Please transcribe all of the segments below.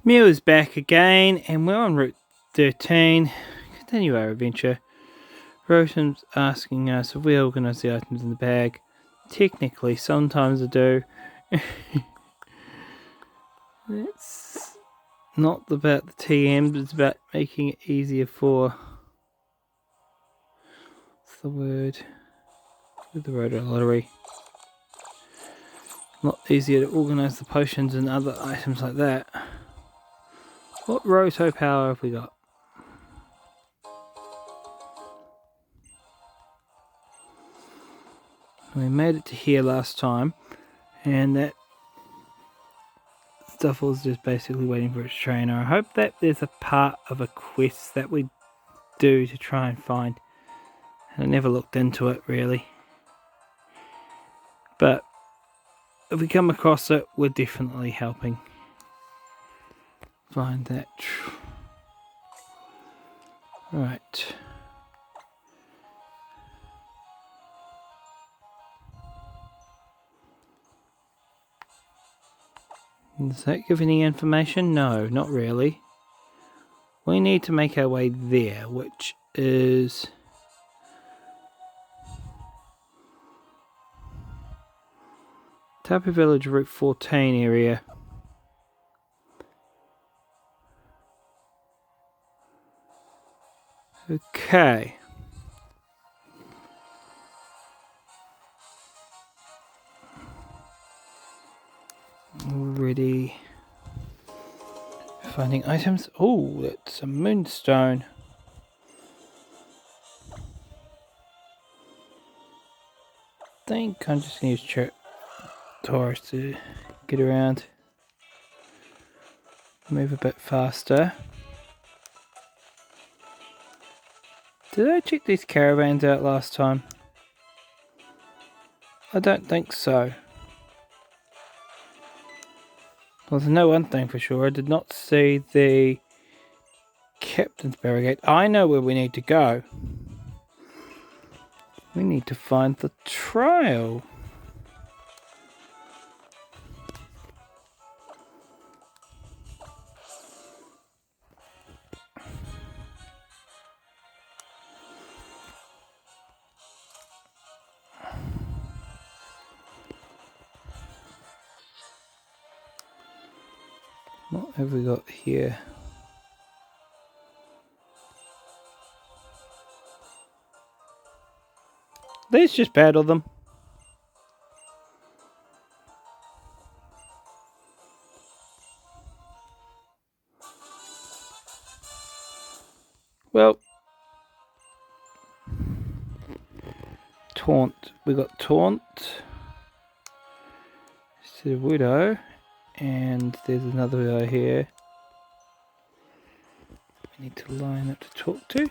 Mew is back again, and we're on Route 13. Continue our adventure. Rosen's asking us if we organise the items in the bag. Technically, sometimes I do. It's not about the TMs, it's about making it easier for... What's the word? With the Roto Lottery. A lot easier to organise the potions and other items like that. What Roto power have we got? We made it to here last time, and that stuff was just basically waiting for its trainer. I hope that there's a part of a quest that we do to try and find. I never looked into it really. But if we come across it, we're definitely helping find that. Right. Does that give any information? No, not really. We need to make our way there, which is... Tapu Village Route 14 area. Okay. Already finding items. Oh, that's a moonstone. I think I'm just going to use Taurus to get around. Move a bit faster. Did I check these caravans out last time? I don't think so. Well, I know one thing for sure. I did not see the Captain's Barricade. I know where we need to go. We need to find the trail. What have we got here? Let's just battle them. Well, Taunt. We got Taunt. Instead of Widow. And there's another guy here. We need to line up to talk to.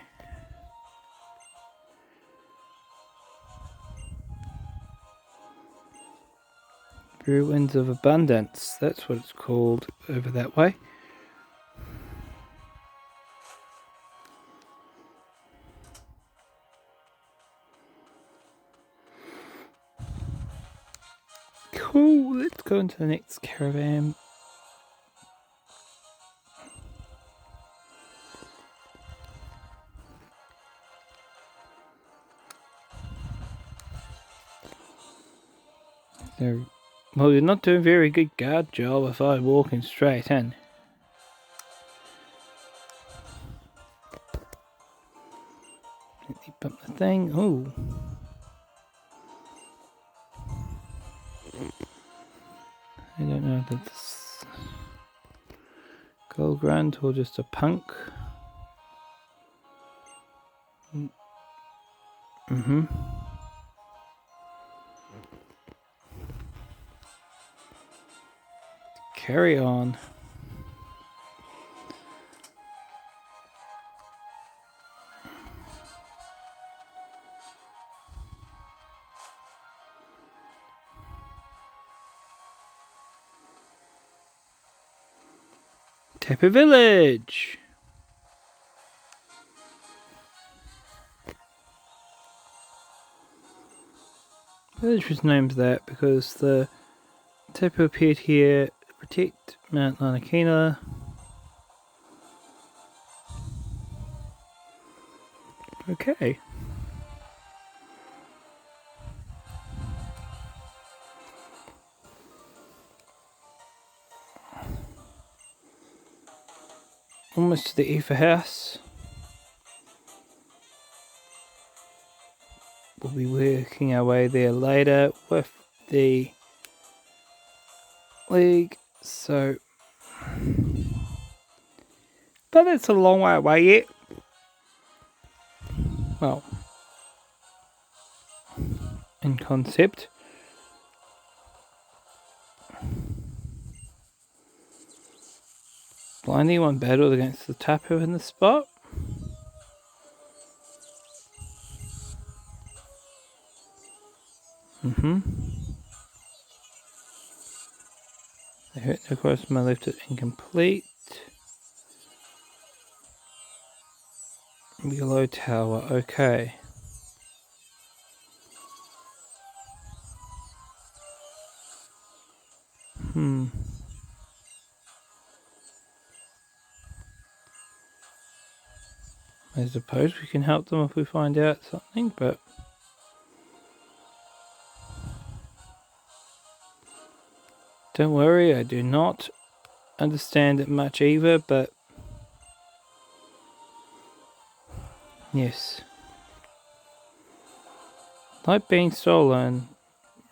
Ruins of Abundance. That's what it's called over that way. Cool, let's go into the next caravan. Well, you're not doing a very good guard job if I'm walking straight in. Let me bump the thing. Ooh. I don't know if it's Gold Grunt or just a punk. Carry on. Tapu Village. Village was named that because the Tapu appeared here to protect Mount Lanakina. Okay. Almost to the ether house. We'll be working our way there later with the league, so but it's a long way away yet. Well, in concept. Blindy one battled against the Tapu in the spot. The hurt across my left is incomplete. Below tower, okay. I suppose we can help them if we find out something, but don't worry, I do not understand it much either, but yes. Light being stolen.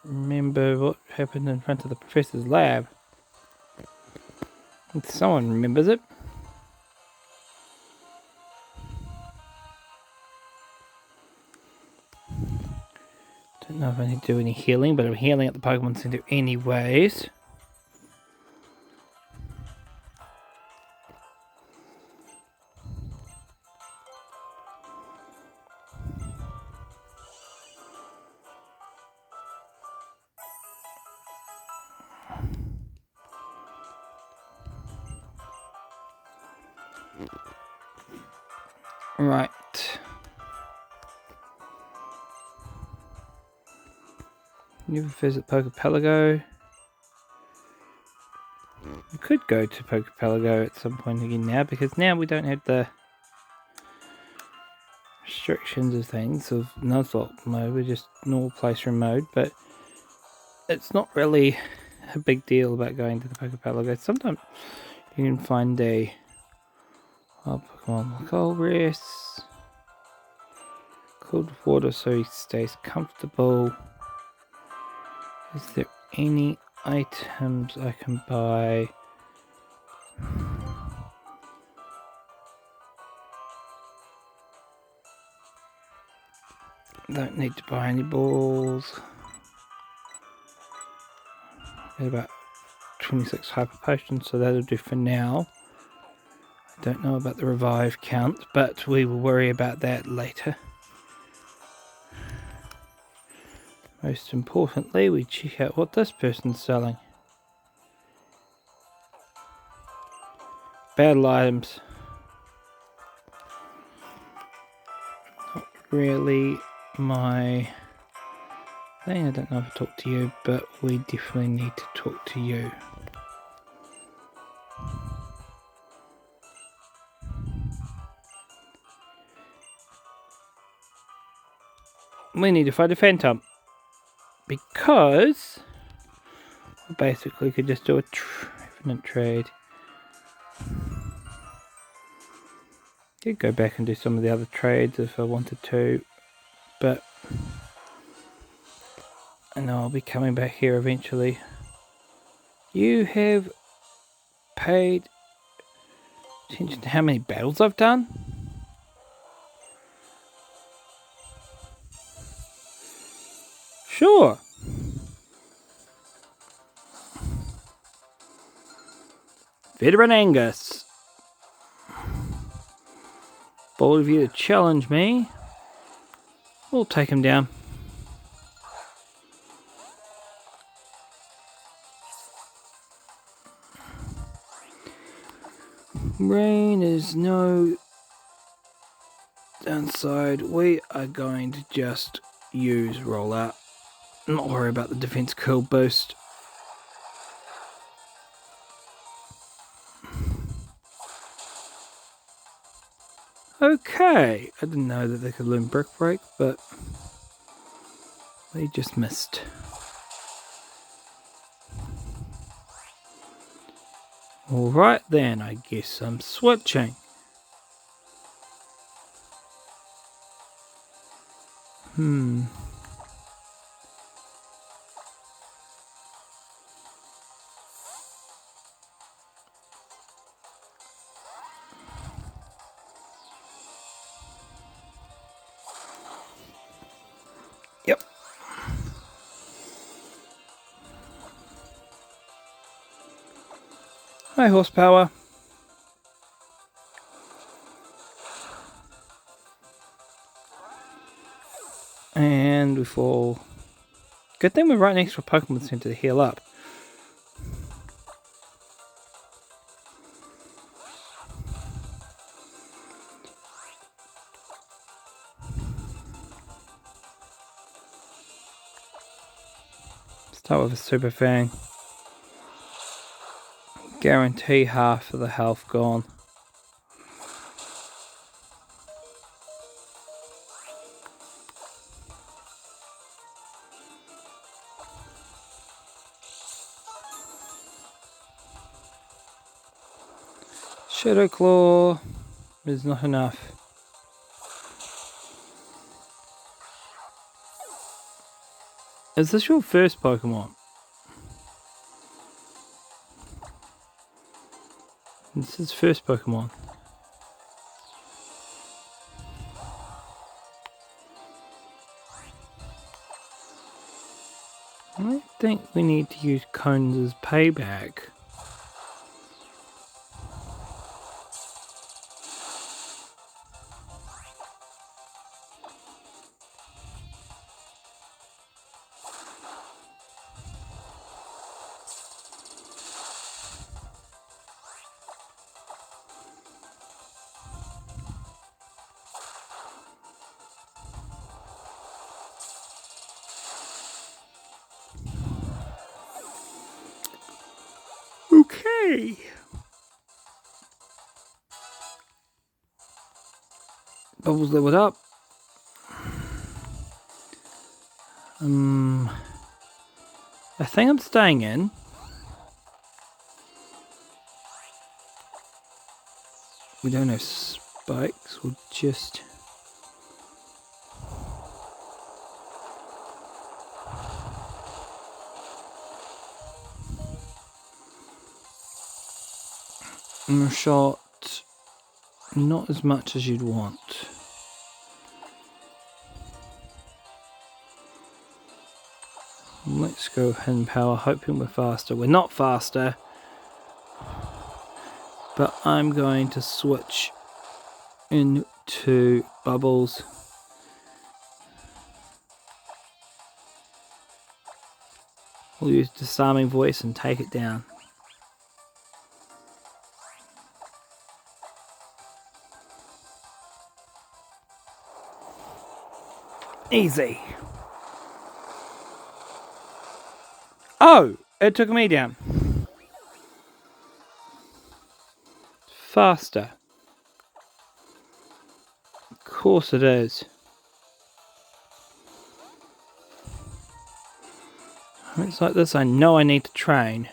Remember what happened in front of the professor's lab? If someone remembers it. Don't know if I need to do any healing, but I'm healing at the Pokemon Center anyways. Right. You ever visit Pokepelago? We could go to Pokepelago at some point again now, because now we don't have the restrictions of things of Nuzlocke mode. We're just normal playthrough mode, but it's not really a big deal about going to the Pokepelago. Sometimes you can find a Pokemon cold rest, cold water so he stays comfortable. Is there any items I can buy? Don't need to buy any balls. Got about 26 hyper potions, so that'll do for now. I don't know about the revive count, but we will worry about that later. Most importantly, we check out what this person's selling. Battle items. Not really my thing. I don't know if I talked to you, but we definitely need to talk to you. We need to find a Phantom, because we basically could just do a infinite trade. Could go back and do some of the other trades if I wanted to, but I know I'll be coming back here eventually. You have paid attention to how many battles I've done? Sure. Veteran Angus. Bold of you to challenge me. We'll take him down. Rain is no downside. We are going to just use roll out. Not worry about the defense curl boost. Okay, I didn't know that they could learn Brick Break, but they just missed. Alright then, I guess I'm switching. Yep. High horsepower. And we fall. Good thing we're right next to a Pokemon Center to heal up. Start with a Super Fang. Guarantee half of the health gone. Shadow Claw is not enough. Is this your first Pokemon? This is first Pokemon. I think we need to use cones as payback. Okay. Bubbles leveled up. I think I'm staying in. We don't have spikes, we'll just... shot, not as much as you'd want. Let's go Hidden Power, hoping we're faster. We're not faster, but I'm going to switch into Bubbles. We'll use Disarming Voice and take it down. Easy. Oh, it took me down. Faster. Of course it is. When it's like this, I know I need to train.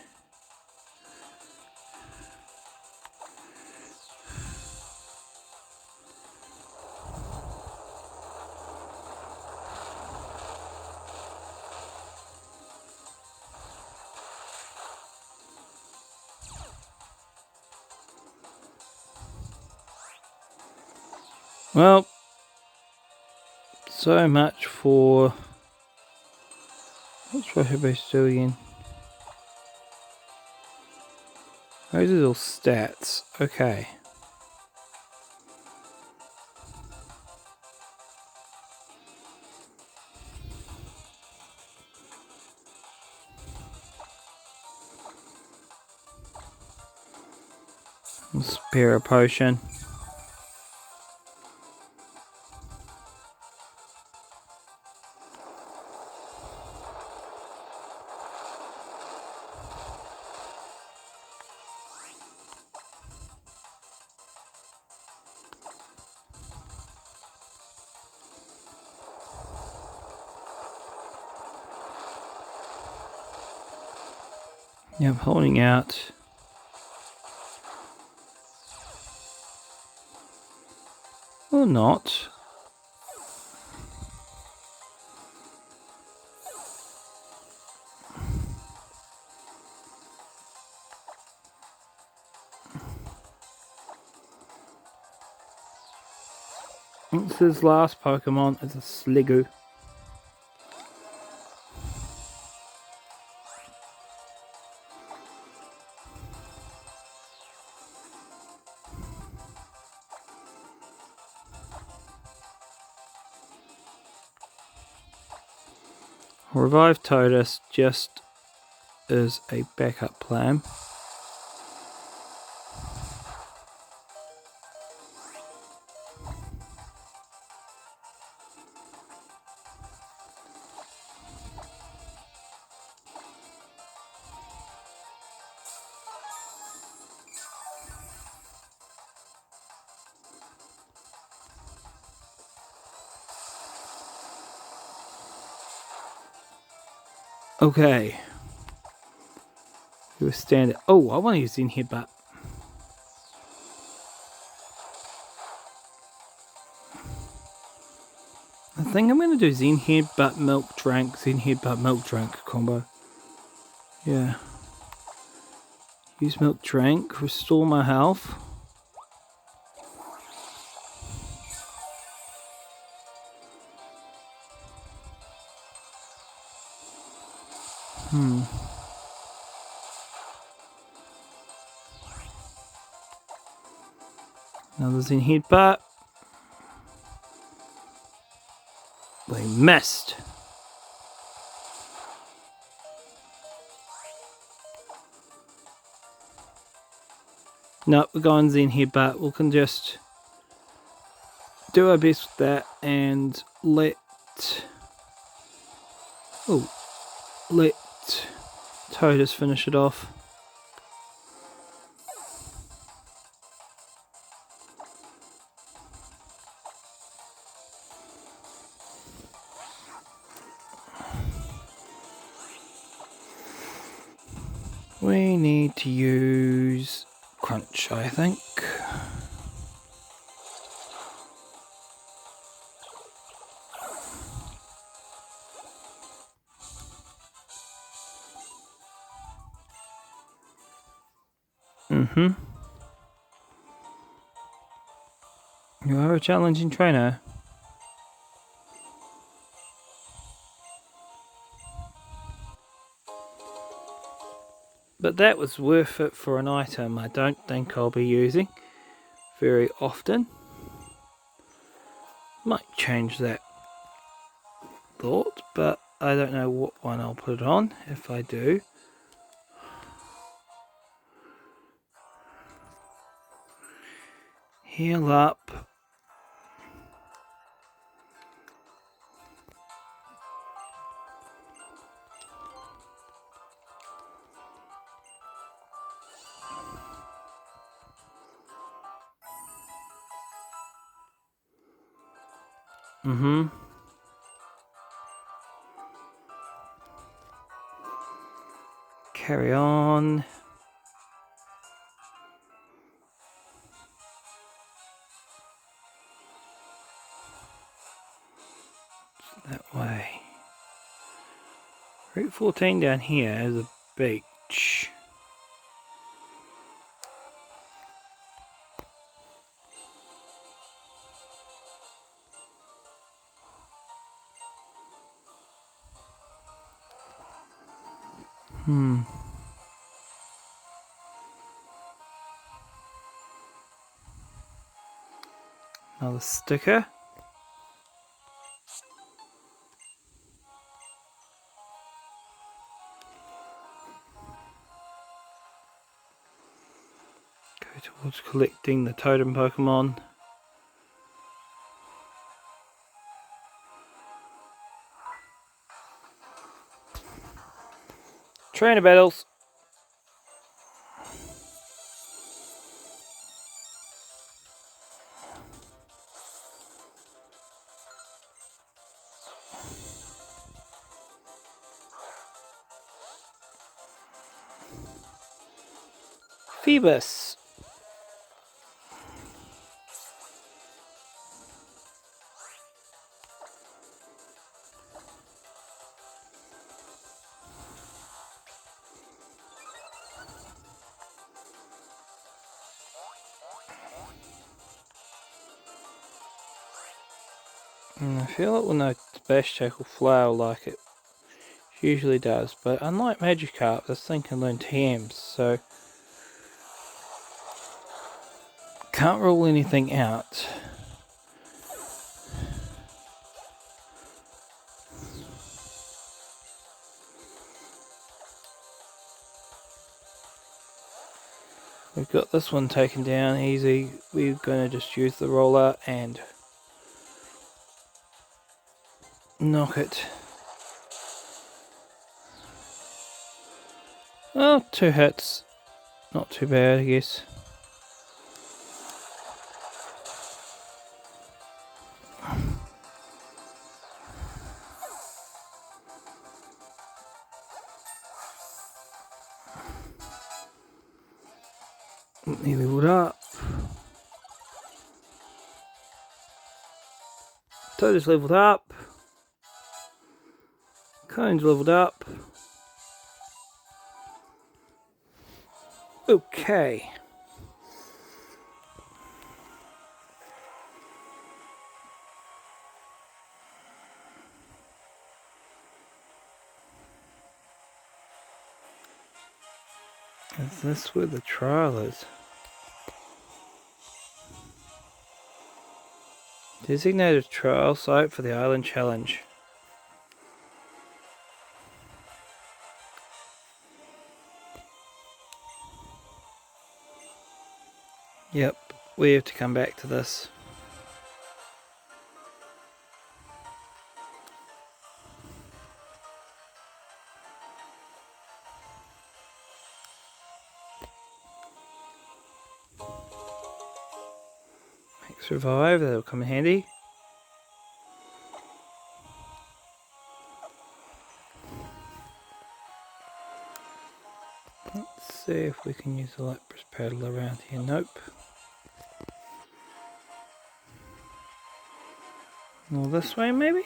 Well, so much for... What's what we're supposed to do again? Those are all stats. Okay. Spare a potion. Yeah, I'm holding out. Or not. It's his last Pokemon is a Sliggoo. Revive Totus just as a backup plan. Okay. Do a standard. Oh, I want to use in here, but I think I'm going to do Zen Headbutt Milk Drink, Zen Headbutt Milk Drink combo. Yeah. Use Milk Drink, restore my health. Another Zen Headbutt. We missed. No, we're going Zen Headbutt. We can just do our best with that and let Totus finish it off. We need to use Crunch, I think. You are a challenging trainer. But that was worth it for an item I don't think I'll be using very often. Might change that thought, but I don't know what one I'll put it on if I do. Heal up. Carry on. That way. Route 14 down here is a beach. Another sticker. Go towards collecting the totem Pokemon. Trainer battles. Phoebus. And I feel it will know Bash will flail like it usually does, but unlike Magikarp, this thing can learn TMs, so can't rule anything out. We've got this one taken down easy. We're going to just use the roller and knock it. Oh, 2 hits. Not too bad, I guess. He leveled up. Toad's leveled up. Cone's leveled up. Okay. Is this where the trial is? Designated trial site for the Island Challenge. Yep, we have to come back to this. Survive, that'll come in handy. Let's see if we can use the Lapras paddle around here. Nope. Well, this way maybe?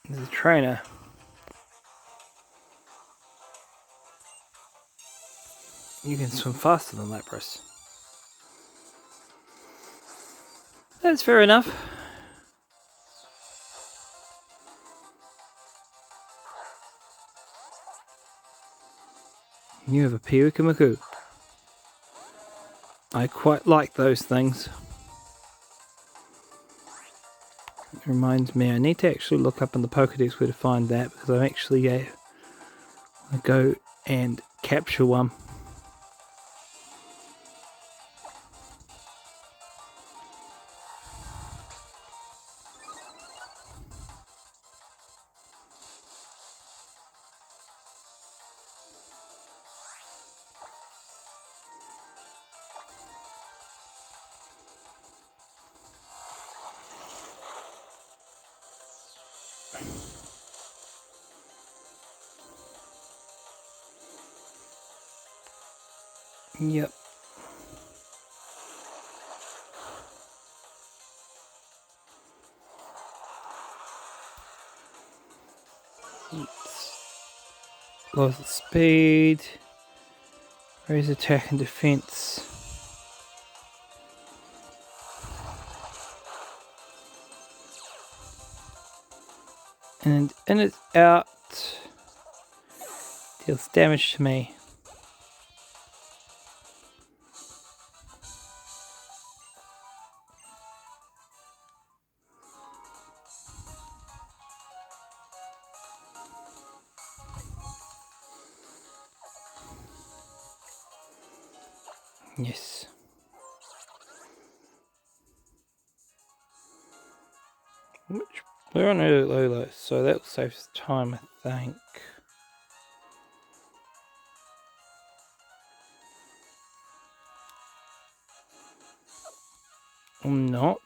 There's a trainer. You can swim faster than Lapras. That's fair enough. You have a Piwikamaku. I quite like those things. It reminds me, I need to actually look up in the Pokedex where to find that, because I'm actually I go and capture one. Yep. Lost the speed. Raise attack and defense. And in it's out. Deals damage to me. Yes. We're on Lula, so that'll save us time, I think. Or not.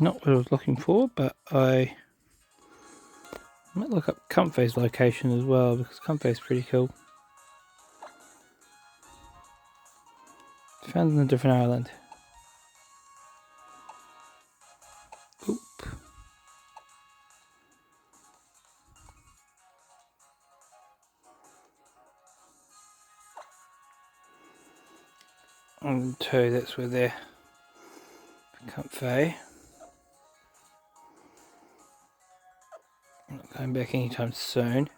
Not what I was looking for, but I might look up Comfy's location as well, because Comfy's pretty cool. Found on a different island. Oop. And two, that's where they're Comfy. I'm not going back anytime soon.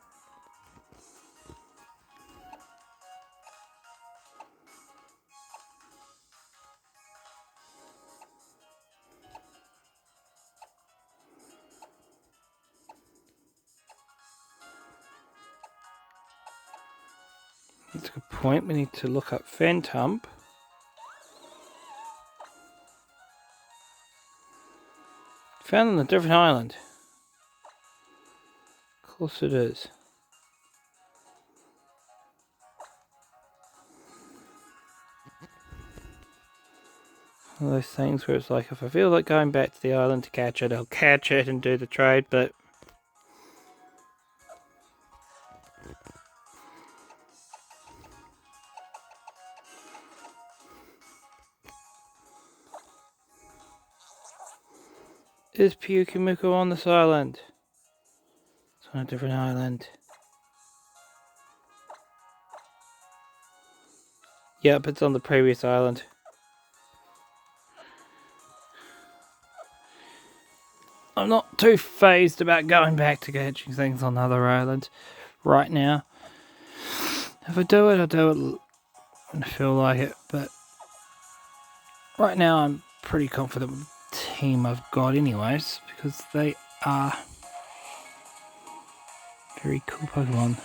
That's a good point. We need to look up Phantom. Found on a different island. Of course it is. One of those things where it's like, if I feel like going back to the island to catch it, I'll catch it and do the trade, but is Pyukimuku on this island? It's on a different island. Yep, it's on the previous island. I'm not too phased about going back to catching things on other islands right now. If I do it, I'll do it when I feel like it, but right now I'm pretty confident with the team I've got anyways, because they are very cool Pokemon.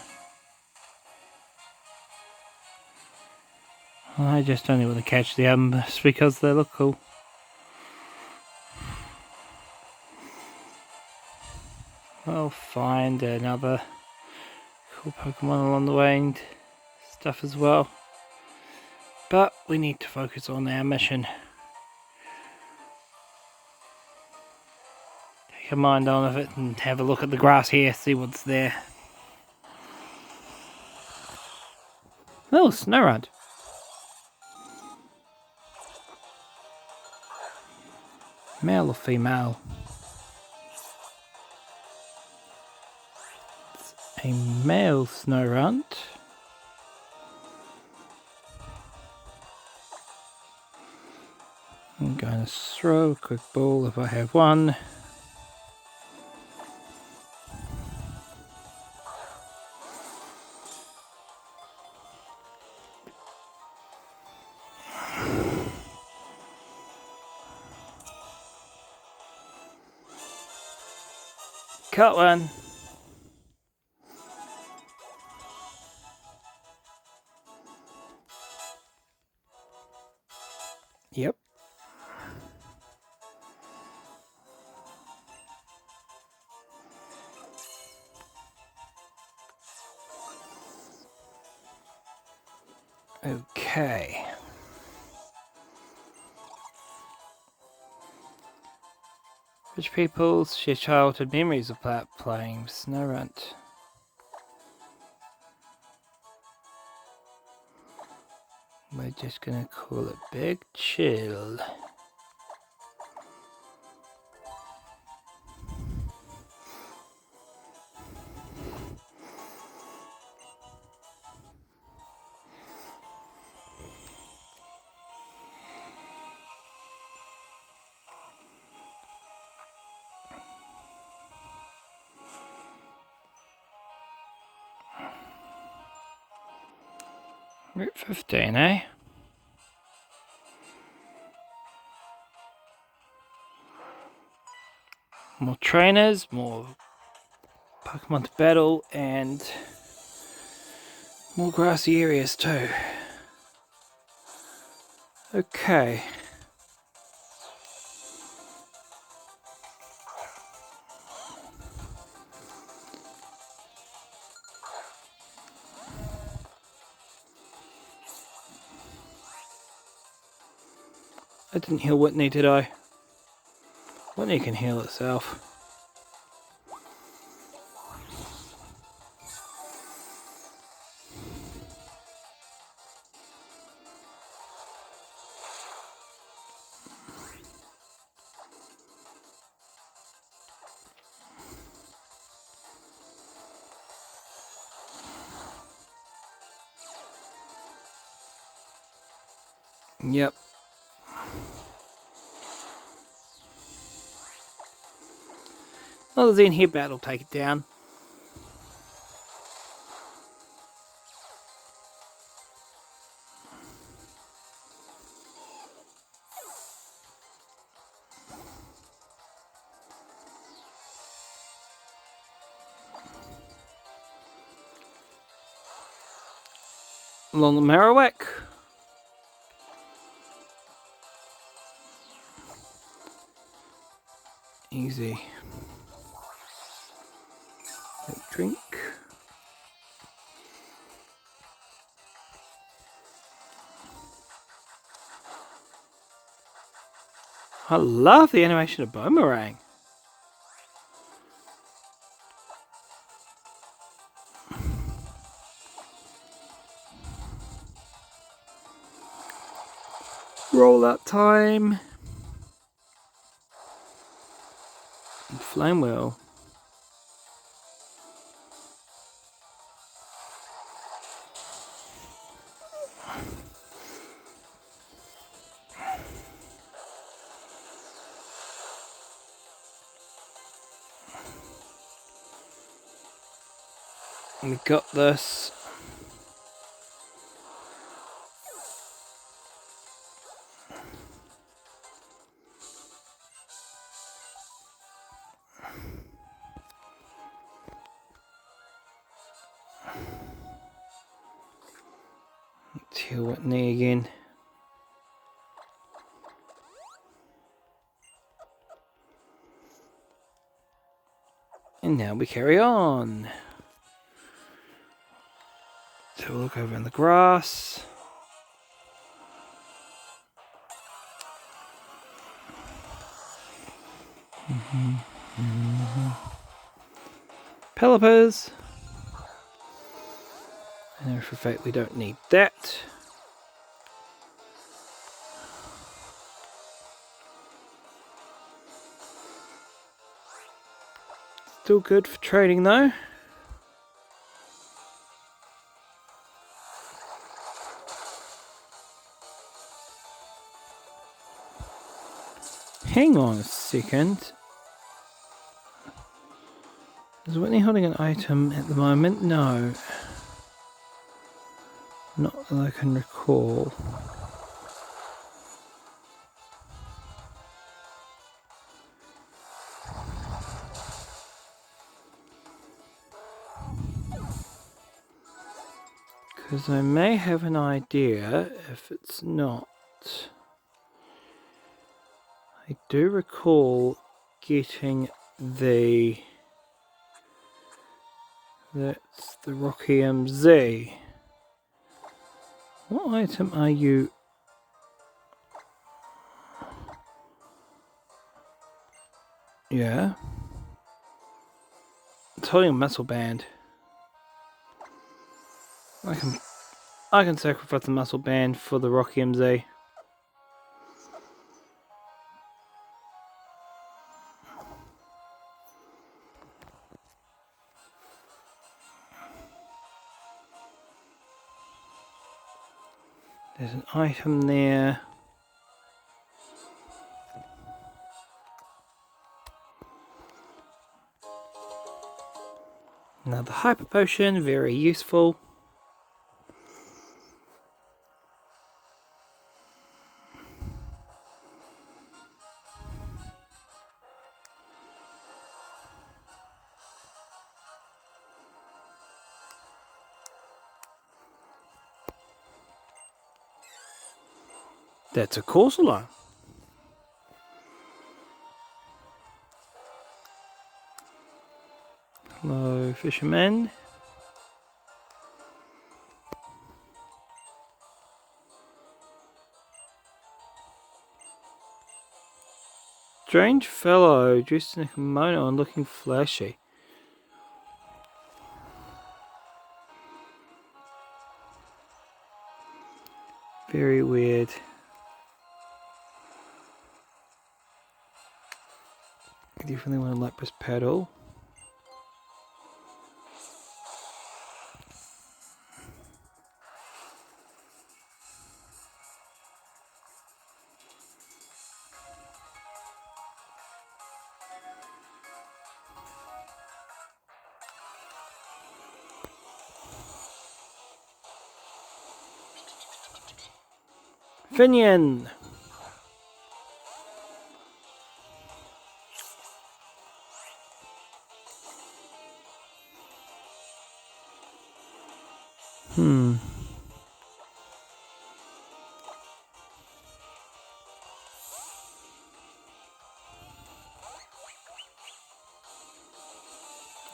I just only want to catch the others because they look cool. I'll find another cool Pokemon along the way and stuff as well. But we need to focus on our mission. Take a mind on it and have a look at the grass here, see what's there. Oh, Snowrunt. Male or female? It's a male Snowrunt. I'm going to throw a quick ball if I have one. Cut one. Yep. Okay. Which people share childhood memories of playing Snowrunt? We're just gonna call it Big Chill. Route 15, eh? More trainers, more Pokemon to battle, and more grassy areas too. Okay. I didn't heal Whitney, did I? Whitney can heal itself. Yep. Well, the in here battle take it down. Along the Marowak. Easy. Drink. I love the animation of Boomerang. Roll up time. And Flame Wheel. We got this. Let's heal Whitney again. And now we carry on. So we'll look over in the grass. Pelipers. I know for a fact we don't need that. Still good for trading though. Hang on a second. Is Whitney holding an item at the moment? No. Not that I can recall. Because I may have an idea if it's not. I do recall getting the... That's the Rocky MZ. What item are you? Yeah. It's holding a muscle band. I can sacrifice the muscle band for the Rocky MZ. There's an item there. Another hyper potion, very useful. That's a Corsola. Hello, fisherman. Strange fellow, dressed in a kimono and looking flashy. Very weird. I definitely want to lapis paddle. Finian!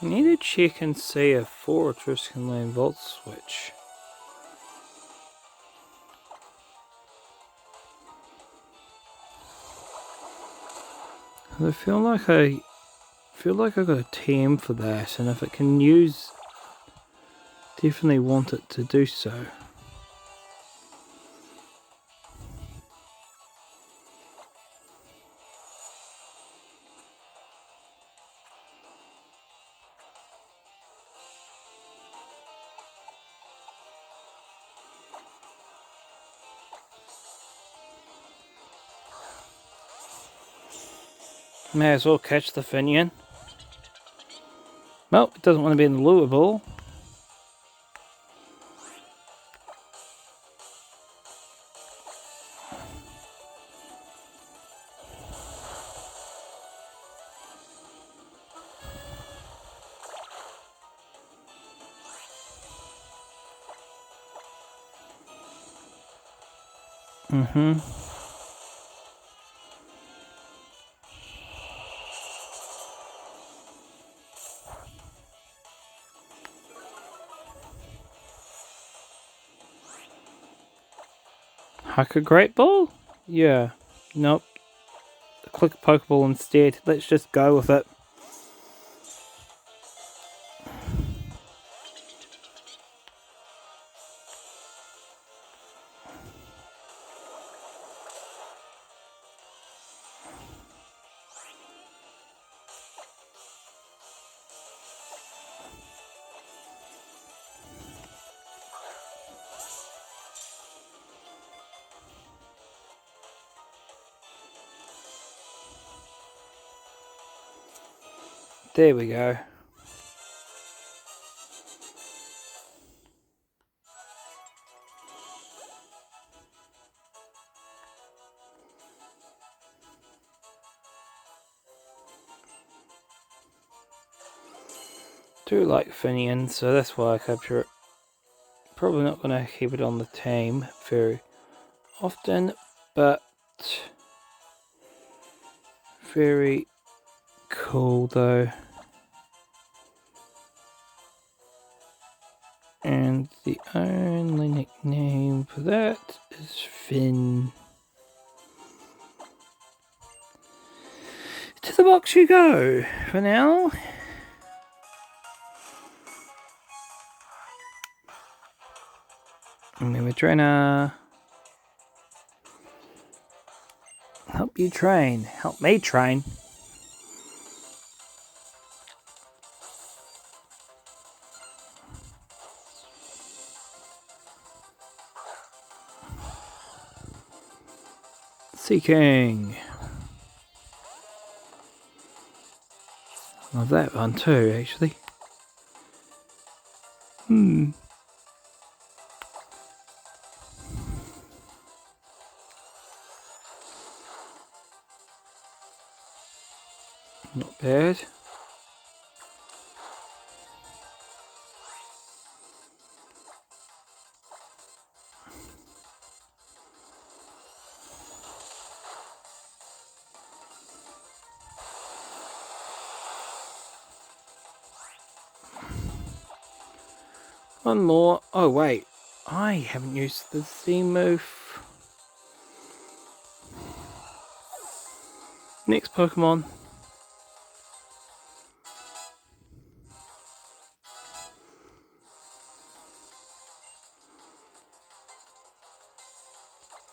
I need to check and see if Fortress can land Volt Switch. I feel like I got a TM for that, and if it can use, definitely want it to do so. May as well catch the Finian. Well, it doesn't want to be in the lure ball. Huck a great ball? Yeah. Nope. Click Pokeball instead. Let's just go with it. There we go. Do like Finian, so that's why I capture it. Probably not going to keep it on the team very often, but very cool though. And the only nickname for that is Finn. To the box you go for now. Remember, trainer. Help you train. Help me train. Seeking. Love that one too, actually. Not bad. One more. Oh wait, I haven't used the Z move. Next Pokemon.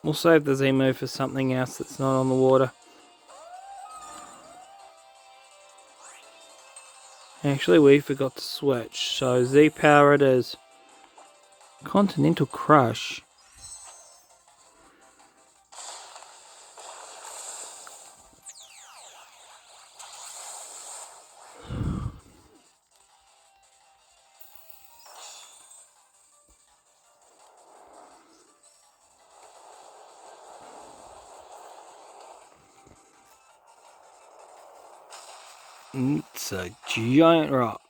We'll save the Z move for something else that's not on the water. Actually, we forgot to switch, so Z power it is. Continental Crush. It's a giant rock.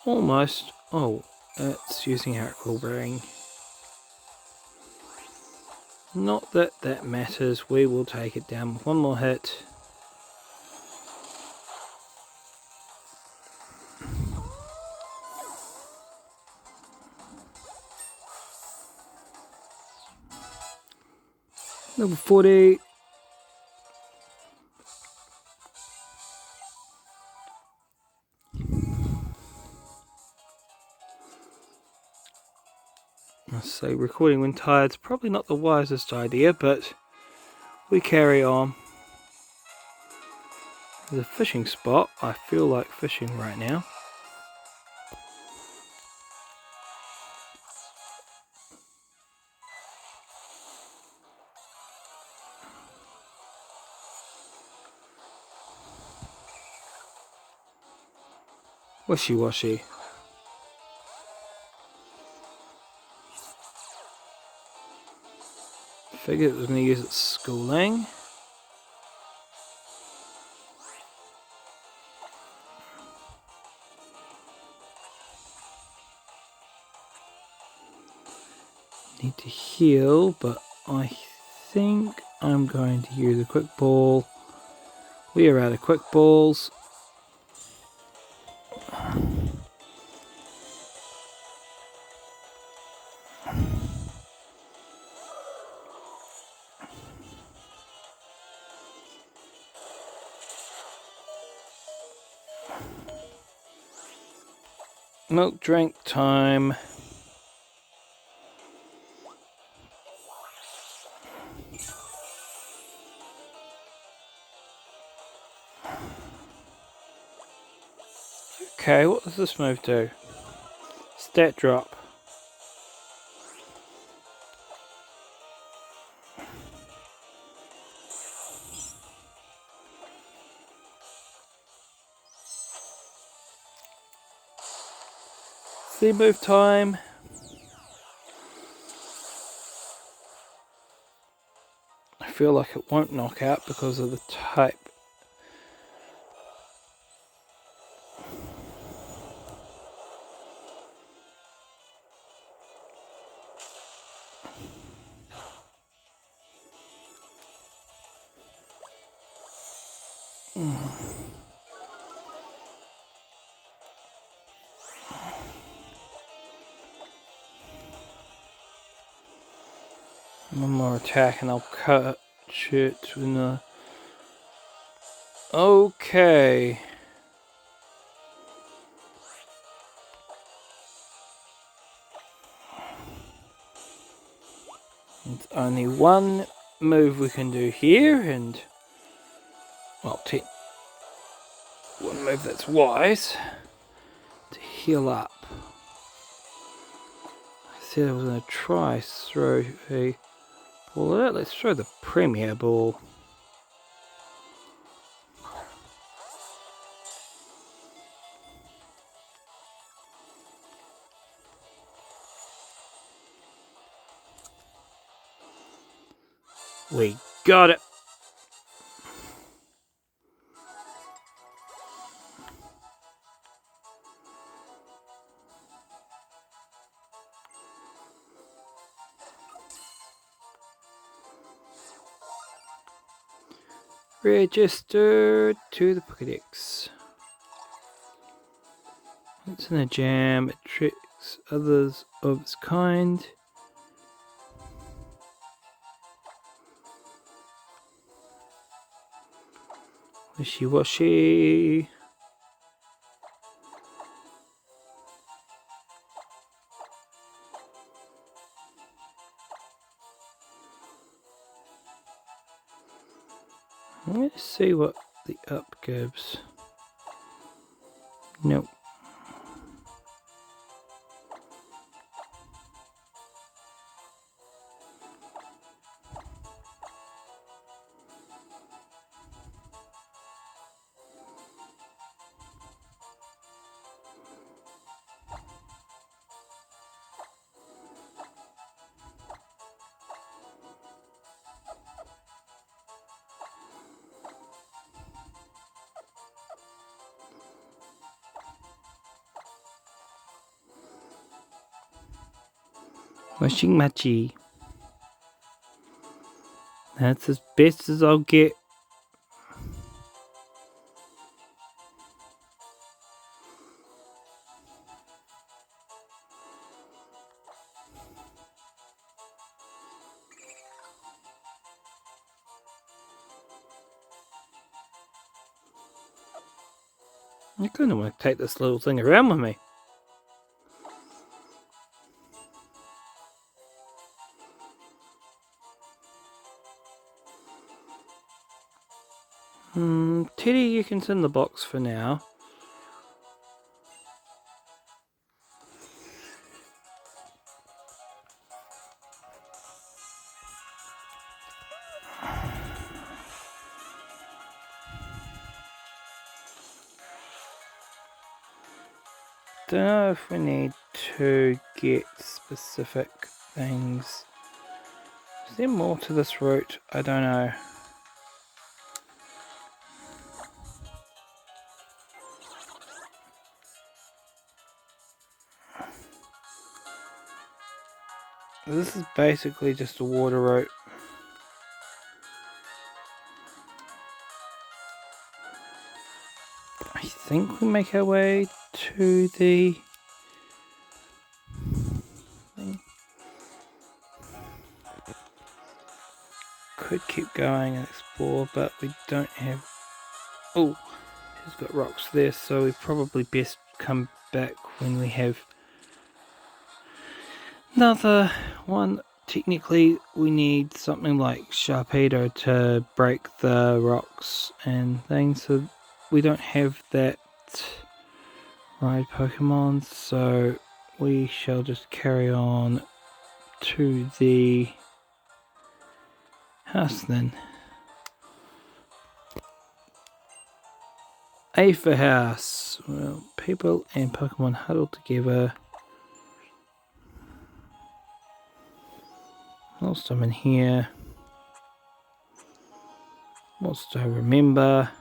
Almost. Oh, it's using our Ring. Not that that matters. We will take it down with one more hit. Level 40. Let's say recording when tired's probably not the wisest idea, but we carry on. There's a fishing spot. I feel like fishing right now. Wishy-washy. Figured it was going to use its schooling. Need to heal, but I think I'm going to use a quick ball. We are out of quick balls. Milk drink time. Okay, what does this move do? Stat drop. Z move time. I feel like it won't knock out because of the type. One more attack and I'll cut it with a... Okay. It's only one move we can do here, and... Well, one move that's wise. To heal up. I said I was going to try throw a ball out. Let's throw the Premier Ball. We got it. Registered to the Pokédex. It's in a jam. It tricks others of its kind. Wishy-washy. Let's see what the up gives. Nope. Wishing matchy. That's as best as I'll get. I kind of want to take this little thing around with me. Teddy, you can sit in the box for now. Don't know if we need to get specific things. Is there more to this route? I don't know. This is basically just a water route. I think we make our way to the thing. Could keep going and explore, but we don't have... Oh, he's got rocks there, so we probably best come back when we have another one. Technically, we need something like Sharpedo to break the rocks and things, so we don't have that ride Pokemon, so we shall just carry on to the house then. Aether House. Well, people and Pokemon huddled together. Whilst I'm in here, whilst I remember,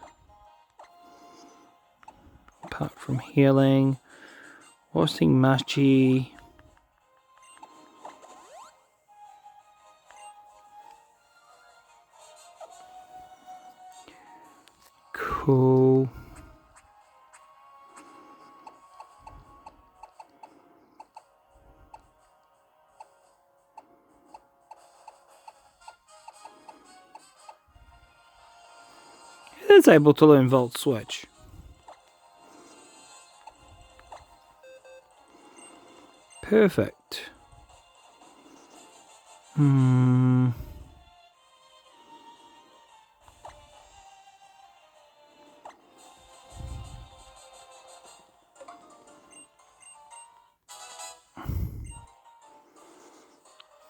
apart from healing, washing Machi, cool. It is able to learn Volt Switch. Perfect.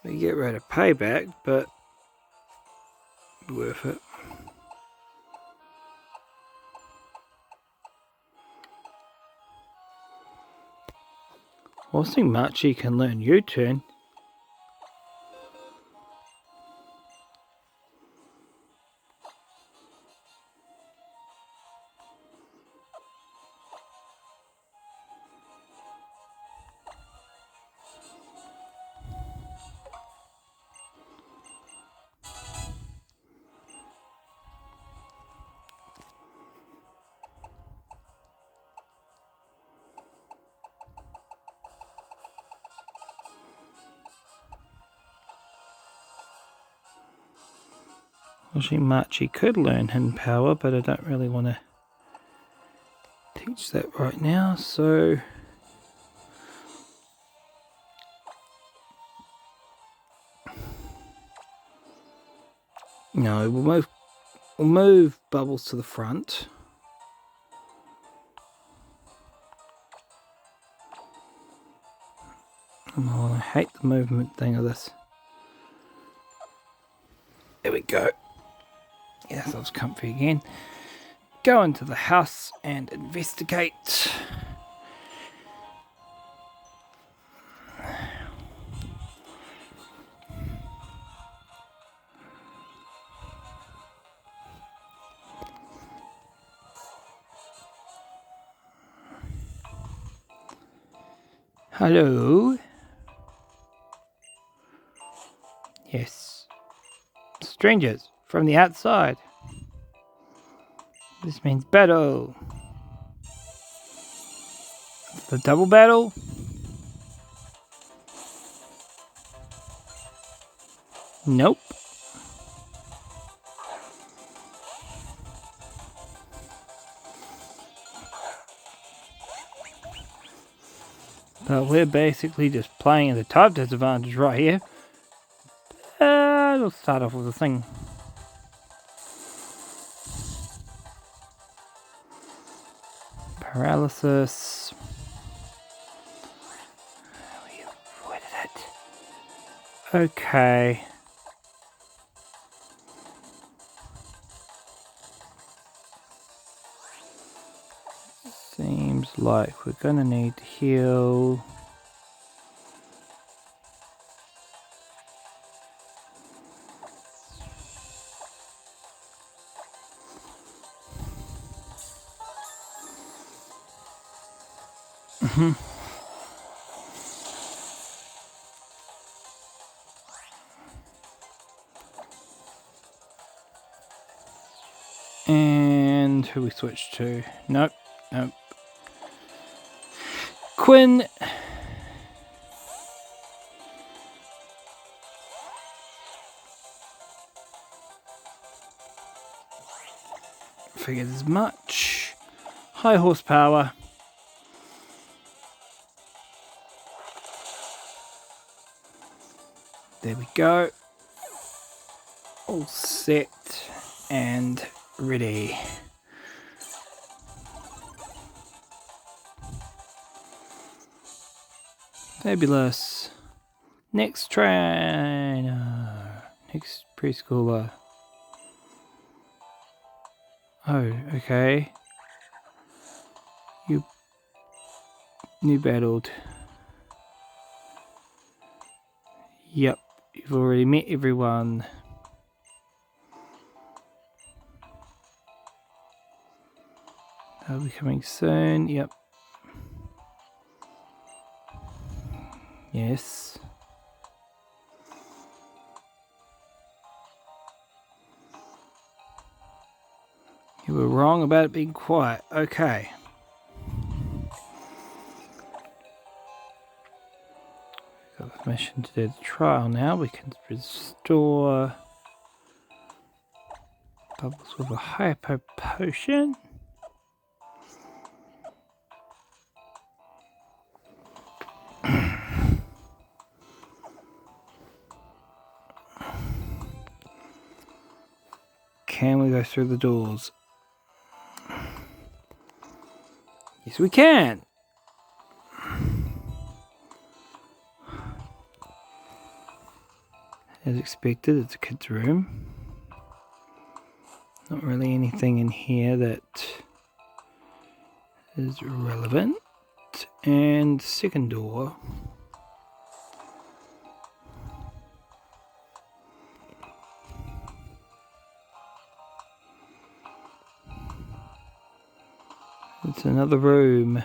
We get rid of payback, but worth it. I think Machi can learn U-turn. Actually, Marchie could learn hidden power, but I don't really want to teach that right now, so no, we'll move Bubbles to the front. Oh, I hate the movement thing of this. There we go. Yes, I was comfy again. Go into the house and investigate. Hello? Yes. Strangers from the outside. This means battle. The double battle? Nope. But we're basically just playing at the type disadvantage right here. We'll start off with a thing. Paralysis. We avoided it. Okay. Seems like we're gonna need to heal. And who we switch to? Nope. Quinn. Figured as much. High horsepower. There we go. All set and ready. Fabulous. Next trainer. Next preschooler. Oh, okay. You battled. Yep, you've already met everyone. They'll be coming soon. Yep. Yes. You were wrong about it being quiet. Okay. Got permission to do the trial now. We can restore Bubbles with a hyper potion. Can we go through the doors? Yes, we can. As expected, it's a kid's room. Not really anything in here that is relevant. And second door. It's another room.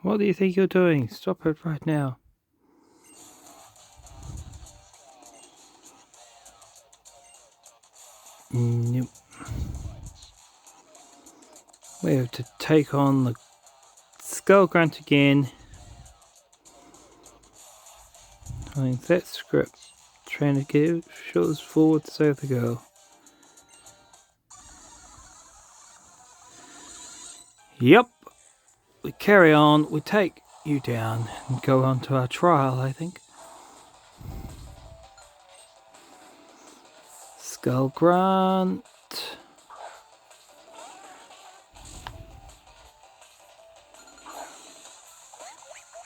What do you think you're doing? Stop it right now. Nope. We have to take on the skull grunt again. I think that script trying to get shows forward to save the girl. Yep. We carry on, we take you down and go on to our trial, I think. Skull grunt.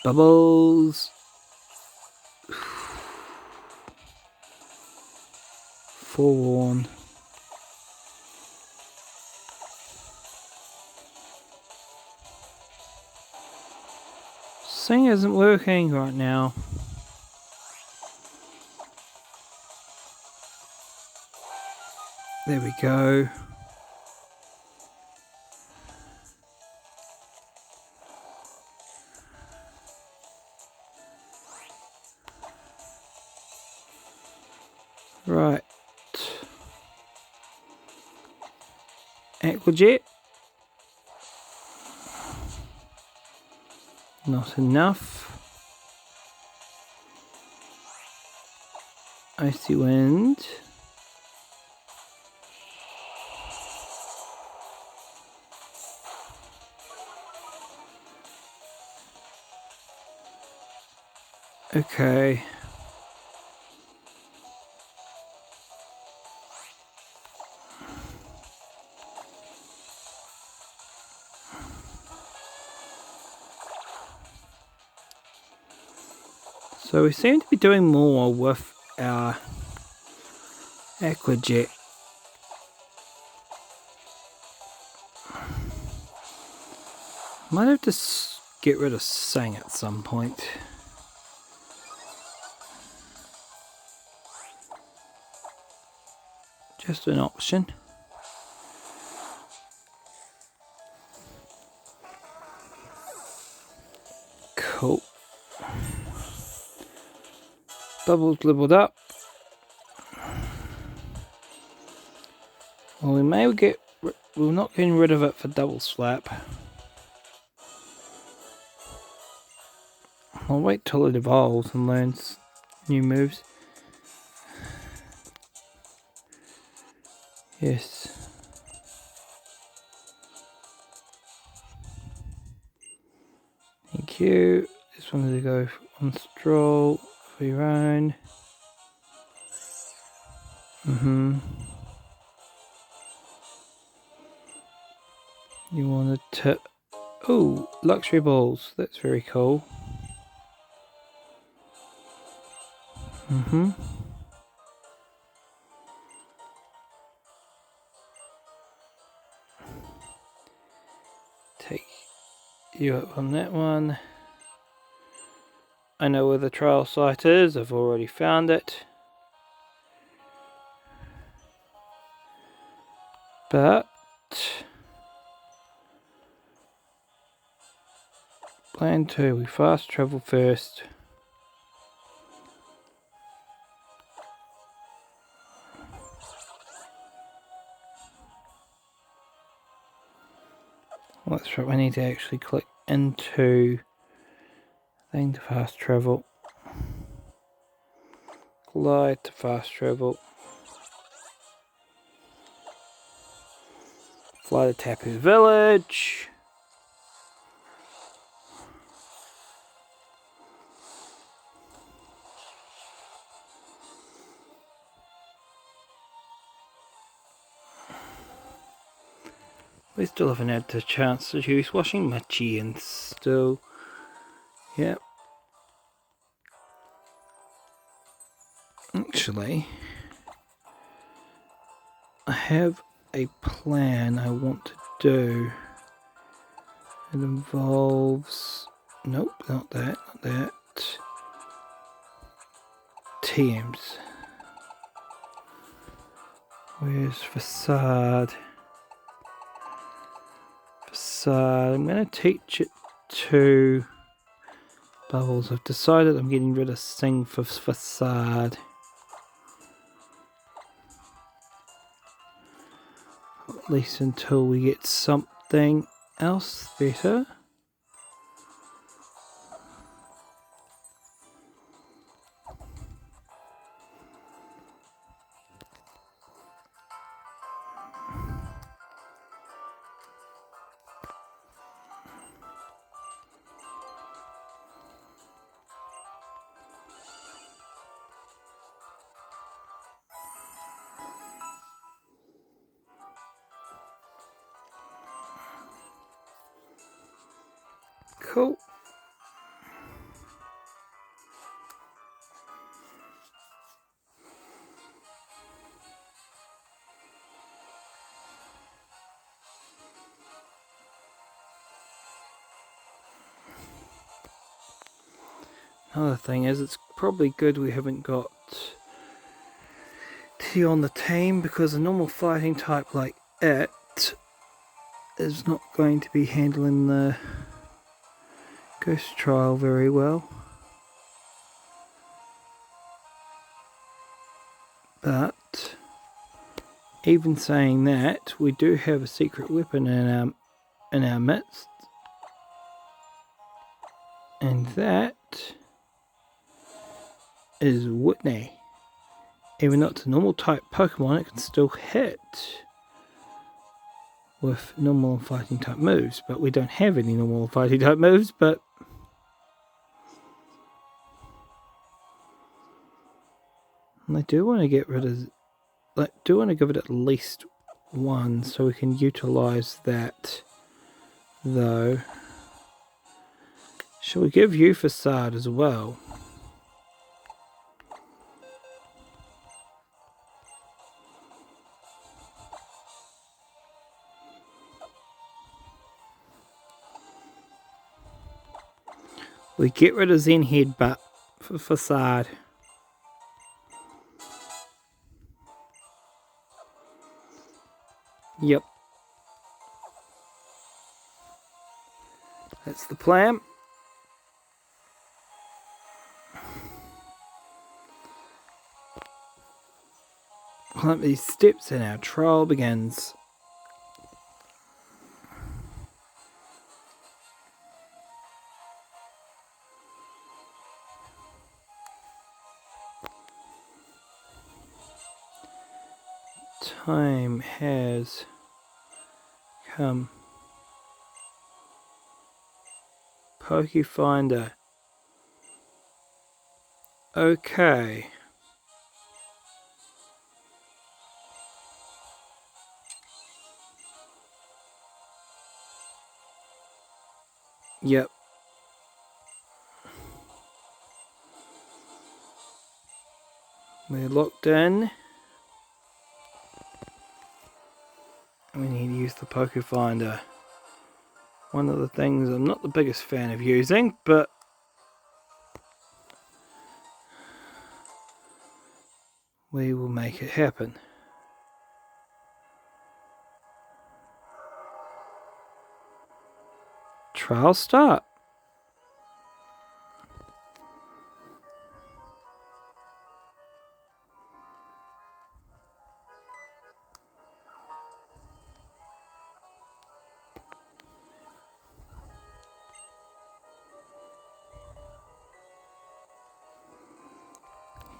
Bubbles. Forewarn. Thing isn't working right now. There we go. Right. Aquajet. Not enough. Icy wind. Okay. So we seem to be doing more with our Aquajet. Might have to get rid of Sang at some point. Just an option. Cool. Bubbles leveled up. Well, we may get. We're not getting rid of it for double slap. I'll wait till it evolves and learns new moves. Yes. Thank you. Just wanted to go on stroll for your own. You wanted to. Oh, luxury balls. That's very cool. Take you up on that one. I know where the trial site is. I've already found it. But plan 2, we fast travel first. That's right, we need to actually click into thing to fast travel. Glide to fast travel. Fly to Tapu Village. We still haven't had the chance to use washing Machi and still, yep. Actually, I have a plan I want to do. It involves, nope, not that, not that. TMs. Where's facade? Facade. I'm going to teach it to Bubbles. I've decided I'm getting rid of Sing for facade. At least until we get something else better. Cool. Another thing is, it's probably good we haven't got T on the team, because a normal fighting type like it is not going to be handling the ghost trial very well. But even saying that, we do have a secret weapon in our midst, and that is Whitney. Even though it's a normal type Pokemon, it can still hit with normal fighting type moves, but we don't have any normal fighting type moves. But I do want to get rid of, do want to give it at least one, so we can utilize that. Though, shall we give you Facade as well? We get rid of Zen Headbutt for Facade. Yep. That's the plan. Climb these steps and our trial begins. Time has come. Pokefinder. Okay. Yep. We're locked in. We need to use the Pokefinder. One of the things I'm not the biggest fan of using, but we will make it happen. Trial start.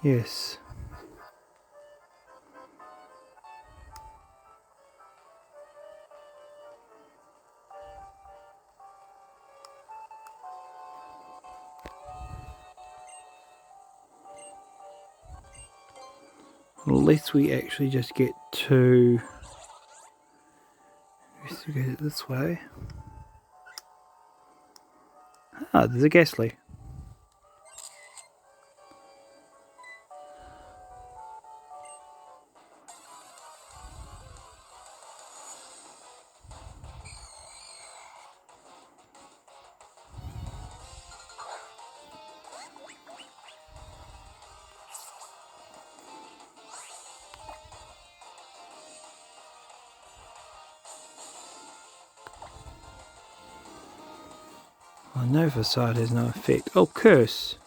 Yes. At least we actually just get to investigate it this way. Ah, there's a Ghastly. Oh, no, Facade has no effect. Oh, Curse.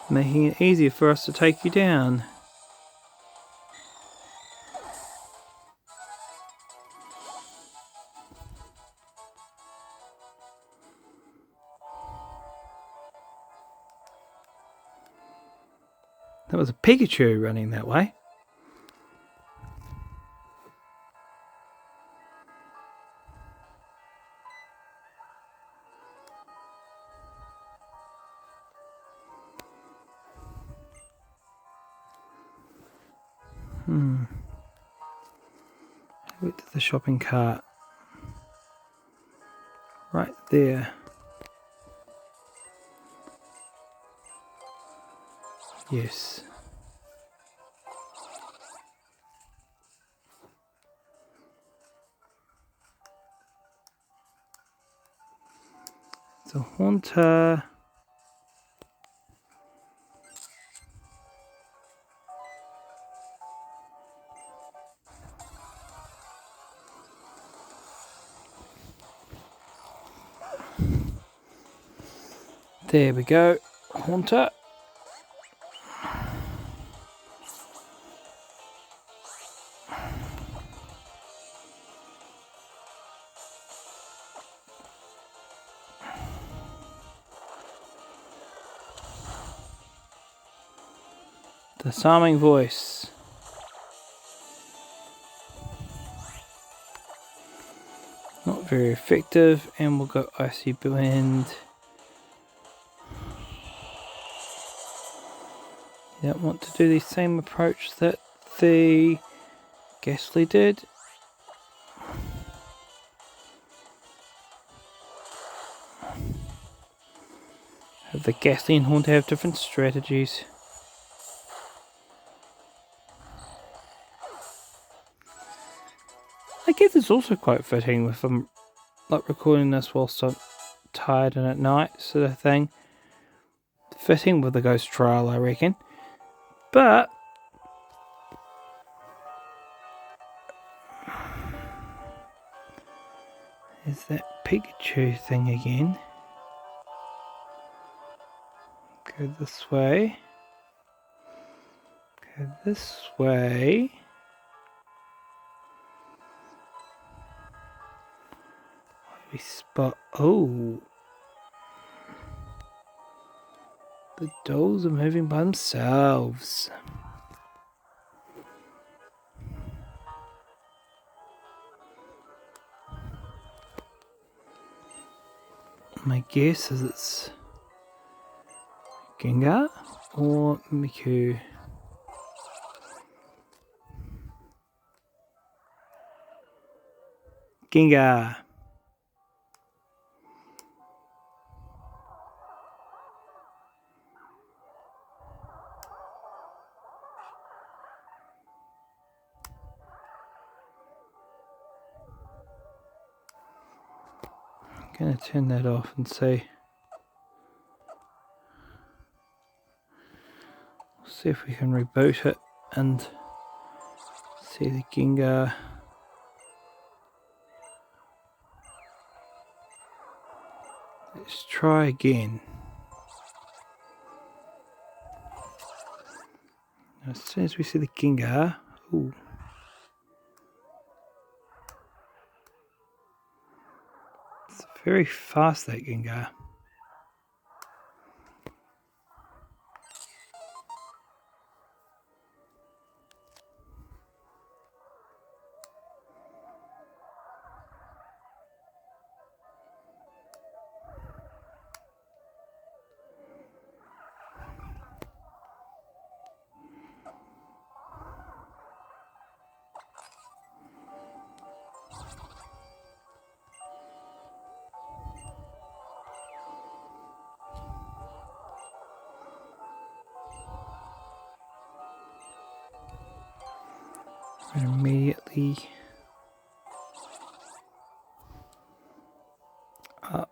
Making it easier for us to take you down. That was a Pikachu running that way. Went to the shopping cart. Right there. Yes. It's a Haunter. There we go. Haunter. Disarming voice. Not very effective, and we'll go Icy Blend. You don't want to do the same approach that the Ghastly did. The Ghastly and Haunter have different strategies. I guess it's also quite fitting if I'm like recording this whilst I'm tired and at night sort of thing. Fitting with the Ghost Trial, I reckon. But there's that Pikachu thing again. Go this way. Go this way. We spot. Oh. The dolls are moving by themselves. My guess is it's Gengar or Miku. Gengar. I'm going to turn that off and see. See if we can reboot it and see the Gengar. Let's try again. As soon as we see the Gengar, ooh. It's very fast, that Gengar. Immediately up.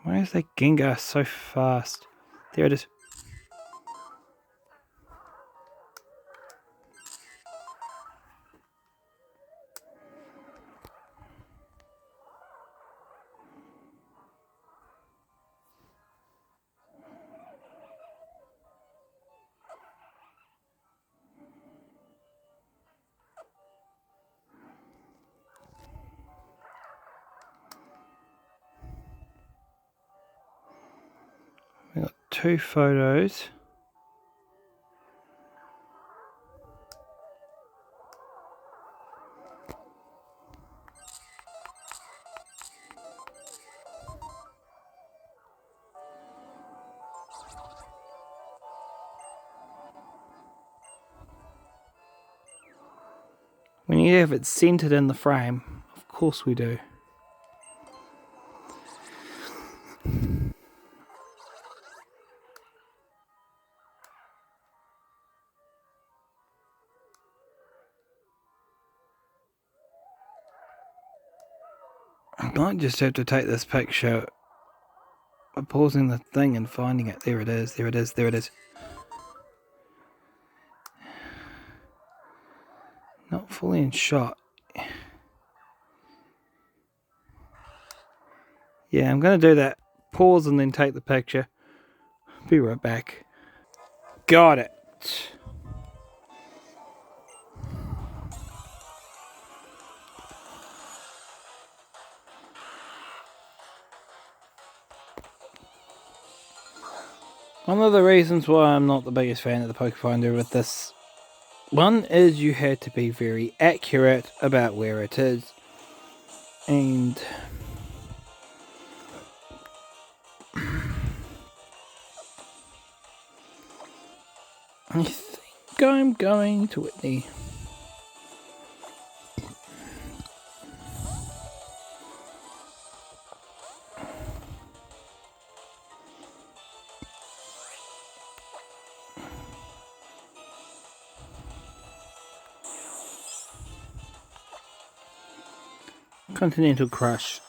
Why is that Gengar so fast? There it is. 2 photos. We need to have it centered in the frame. Of course we do. I might just have to take this picture by pausing the thing and finding it. There it is, there it is, there it is. Not fully in shot. Yeah, I'm going to do that. Pause and then take the picture. Be right back. Got it. One of the reasons why I'm not the biggest fan of the Poke Finder with this one is you had to be very accurate about where it is. And I think I'm going to Whitney. Continental Crush.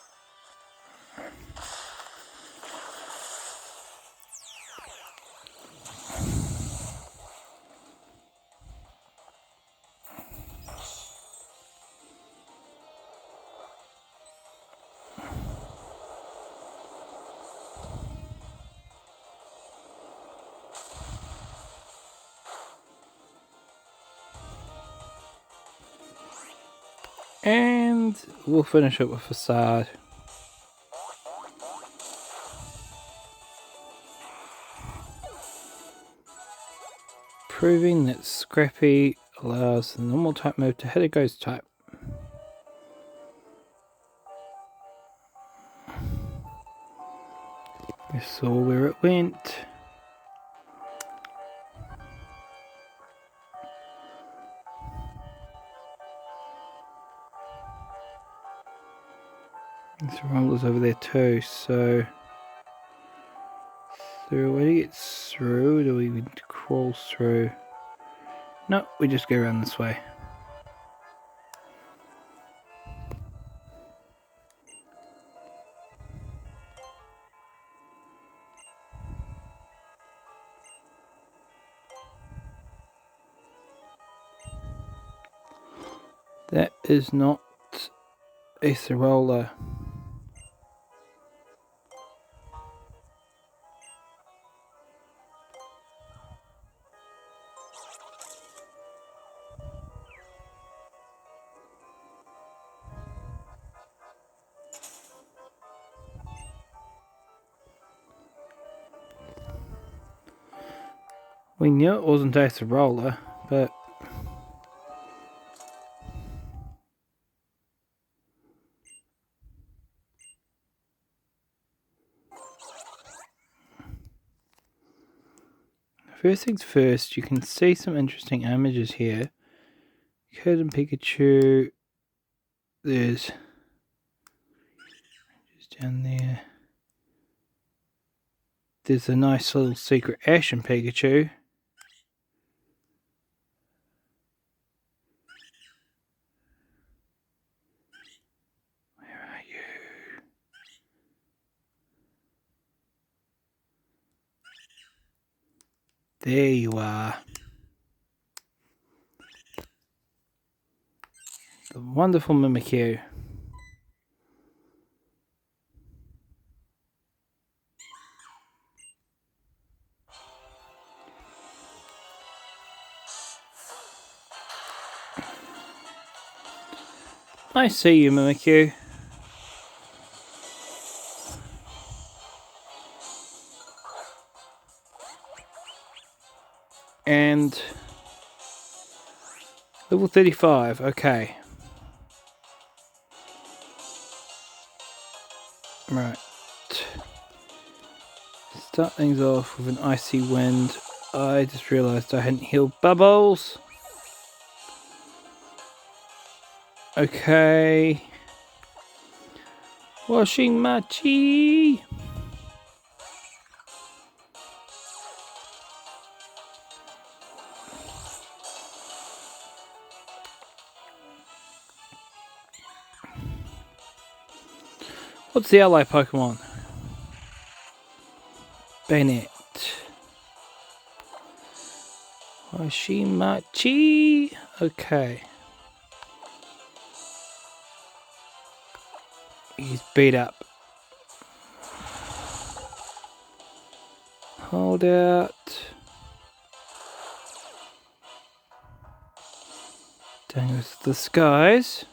And we'll finish it with Facade. Proving that Scrappy allows the normal type move to hit a ghost type. We saw where it went. Acerola over there too, so where do you get through? Do we crawl through? No, we just go around this way. That is not Acerola. We knew it wasn't Acerola, but first things first, you can see some interesting images here. Curtain Pikachu, there's just down there. There's a nice little secret Ashen Pikachu. Where are you? There you are. The wonderful Mimikyu. I see you, Mimikyu. And level 35, okay. Right. Start things off with an icy wind. I just realised I hadn't healed Bubbles. Okay. Washing Machi. What's the ally Pokemon? Bennett. Washimachi. Okay. He's beat up. Hold out. Dangerous disguise.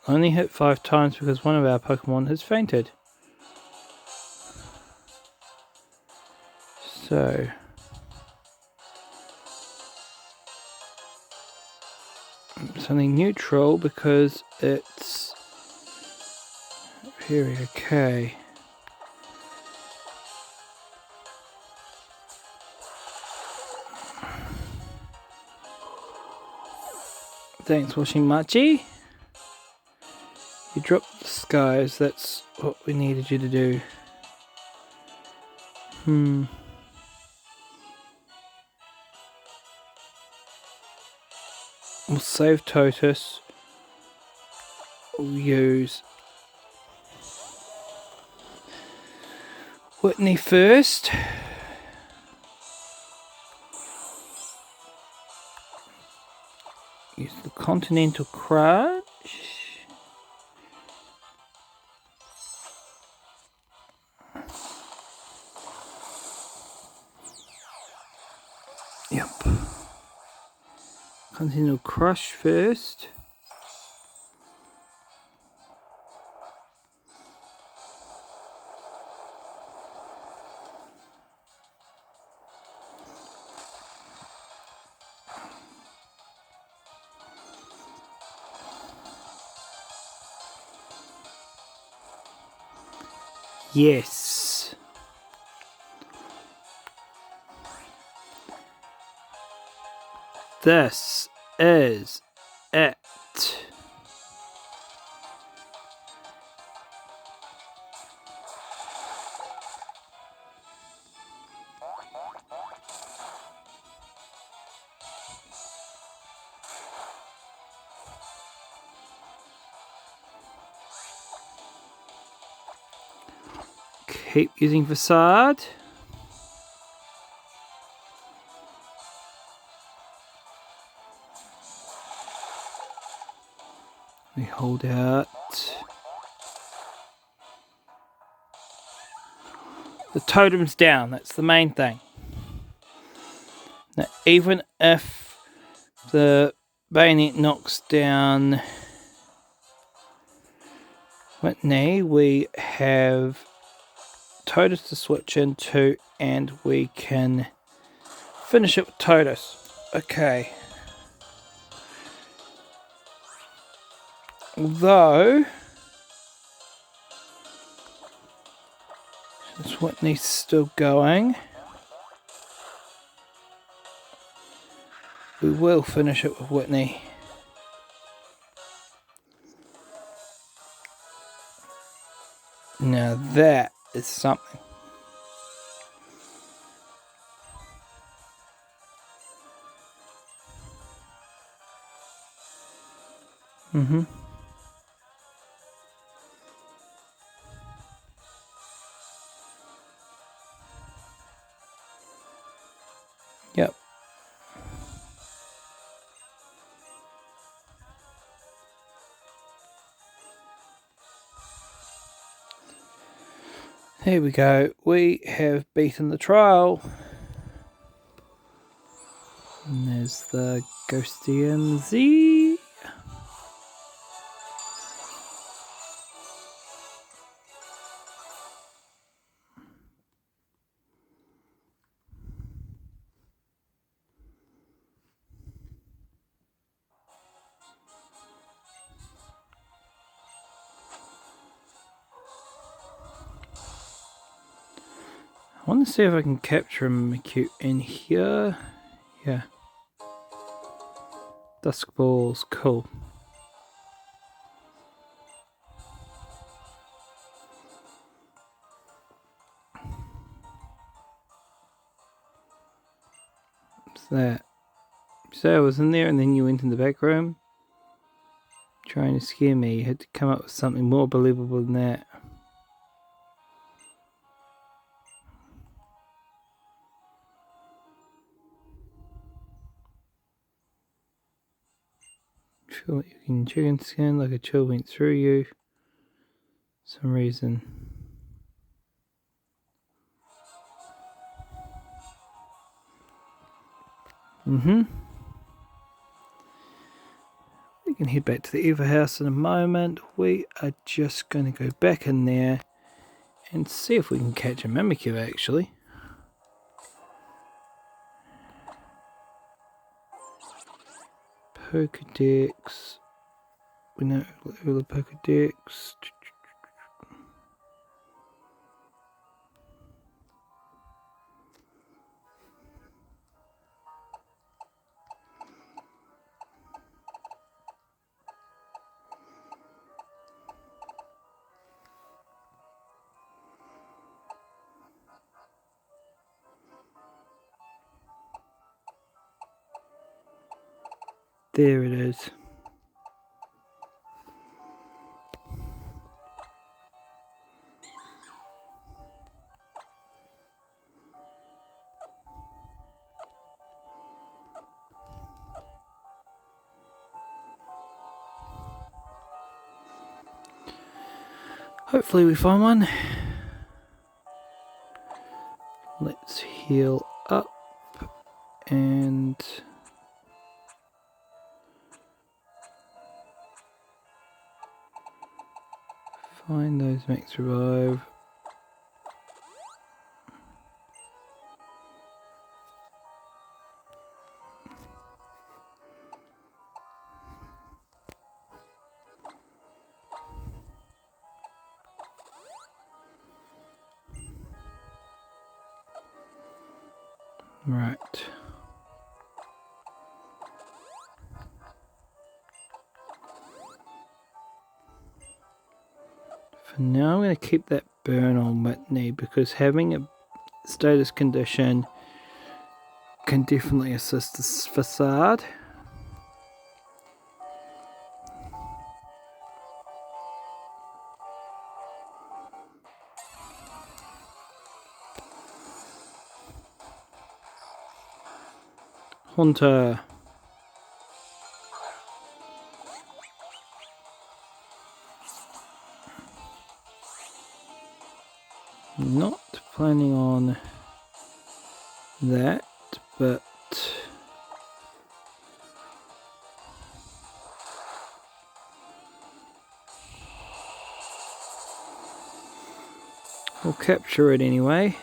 Only hit 5 times because one of our Pokemon has fainted. So something neutral because it's very okay. Thanks, Washing Machi. You dropped the skies, that's what we needed you to do. We'll save Totus. We'll use Whitney first. Use the Continental Crush. Yep. Continental Crush first. Yes. This is it. Keep using Facade. We hold out. The totem's down, that's the main thing. Now, even if the Bayonet knocks down Whitney, we have Totus to switch into, and we can finish it with Totus. Okay. Although, since Whitney's still going, we will finish it with Whitney. Now that is something. Yep. Here we go. We have beaten the trial. And there's the Ghosty MZ. want to see if I can capture a Mimikyu in here. Yeah. Dusk balls, cool. What's that? So I was in there and then you went in the back room trying to scare me. You had to come up with something more believable than that. Feel like you can chicken skin like a chill went through you. Some reason. We can head back to the Eva house in a moment. We are just going to go back in there and see if we can catch a Mimikyu actually. Pokedex. We know all the Pokedex. There it is. Hopefully we find one. Let's heal up and find those max revive. Right. For now I'm going to keep that burn on Whitney because having a status condition can definitely assist this facade. Hunter. Not planning on that, but we'll capture it anyway.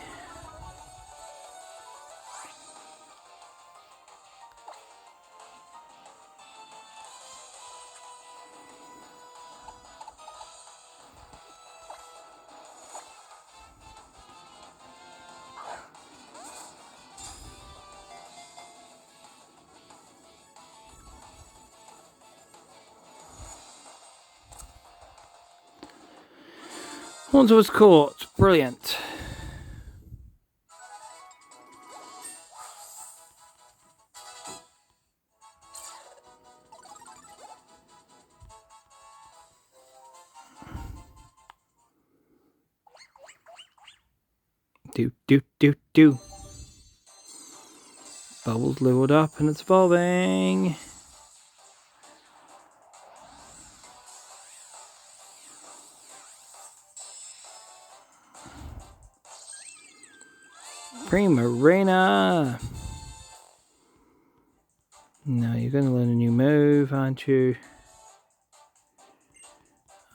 Hunter was caught. Brilliant. Do. Bubbles leveled up and it's evolving. Primarina. Now you're going to learn a new move, aren't you?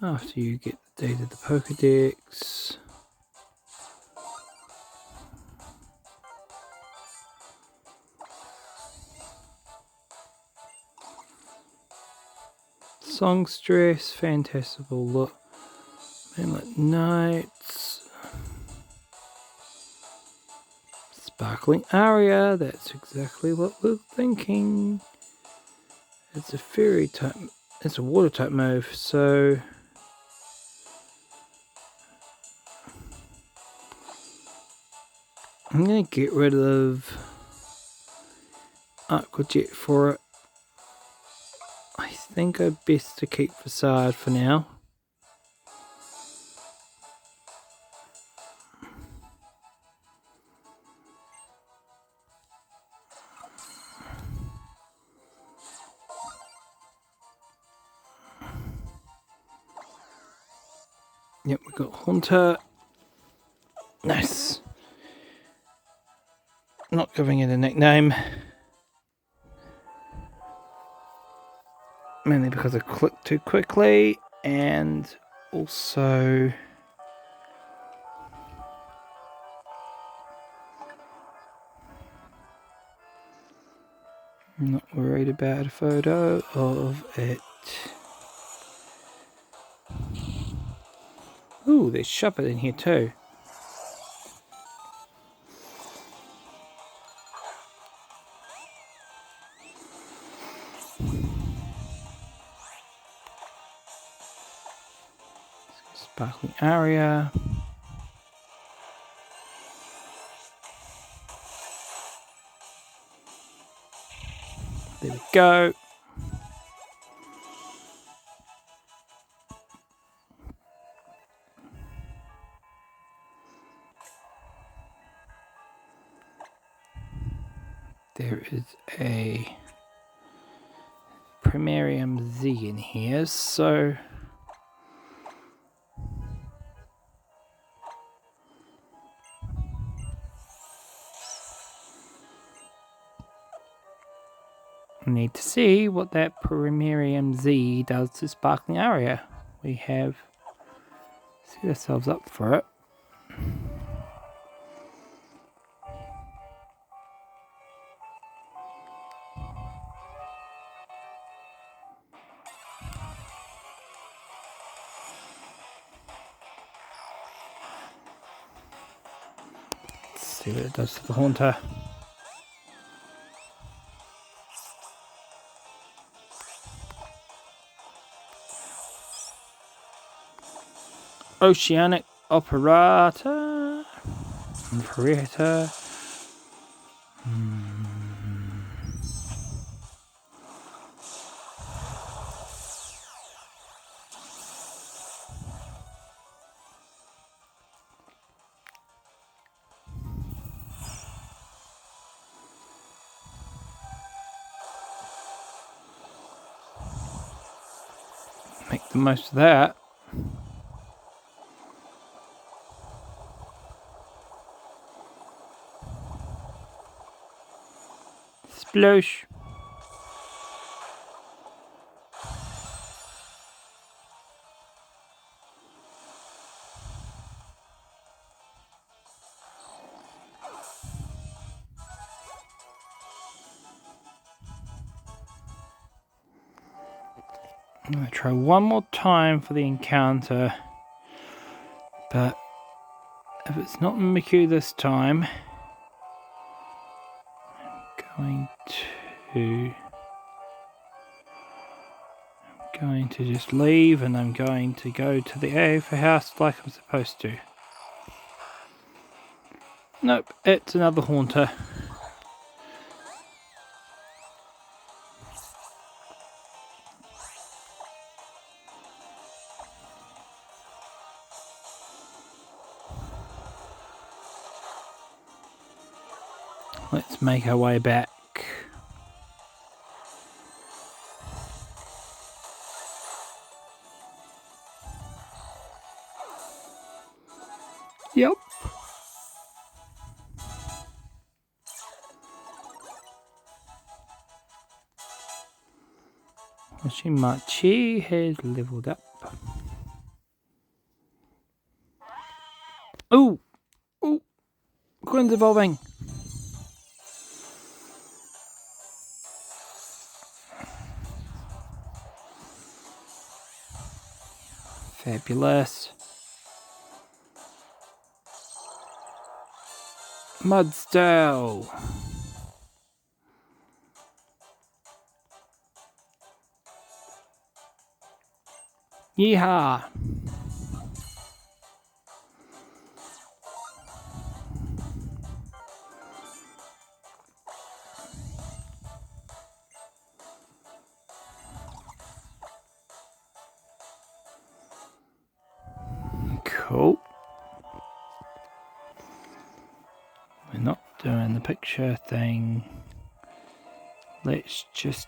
After you get the data of the Pokedex. Songstress, fantastical look. Moonlit Nights. Sparkling Aria, that's exactly what we're thinking. It's a fairy type, it's a water type move, so I'm going to get rid of Aqua Jet for it. I think I'm best to keep Facade for now. Yep, we've got Haunter. Nice. Not giving it a nickname. Mainly because I clicked too quickly, and also I'm not worried about a photo of it. Ooh, there's Shuppet in here too. Sparkling Aria. There we go. There is a Primarium Z in here, so we need to see what that Primarium Z does to Sparkling Aria. We have set ourselves up for it. Let's see what it does to the Haunter. Oceanic Operator. Make the most of that. Sploosh. I'm going to try one more time for the encounter, but if it's not Miku this time, I'm going to just leave, and I'm going to go to the Alpha house like I'm supposed to. Nope, it's another Haunter. Let's make our way back. Yep. Shimachi has leveled up. Ooh! Ooh! Coin's evolving! Fabulous. Mudsdale. Yeehaw. Cool. We're not doing the picture thing. Let's just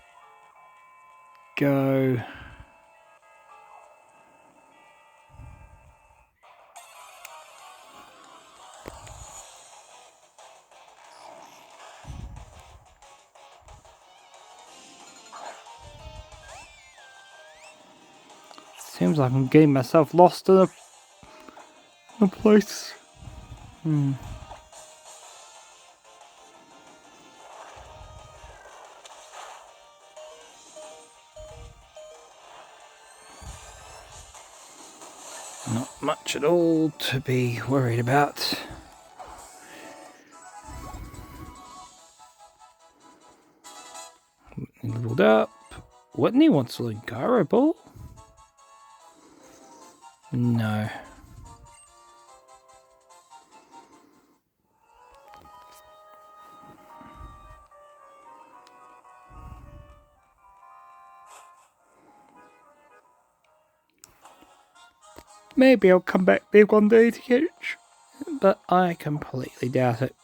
go. Seems like I'm getting myself lost in a place. Not much at all to be worried about. Leveled up. Whitney wants a Lingara ball? No. Maybe I'll come back there one day to catch, but I completely doubt it.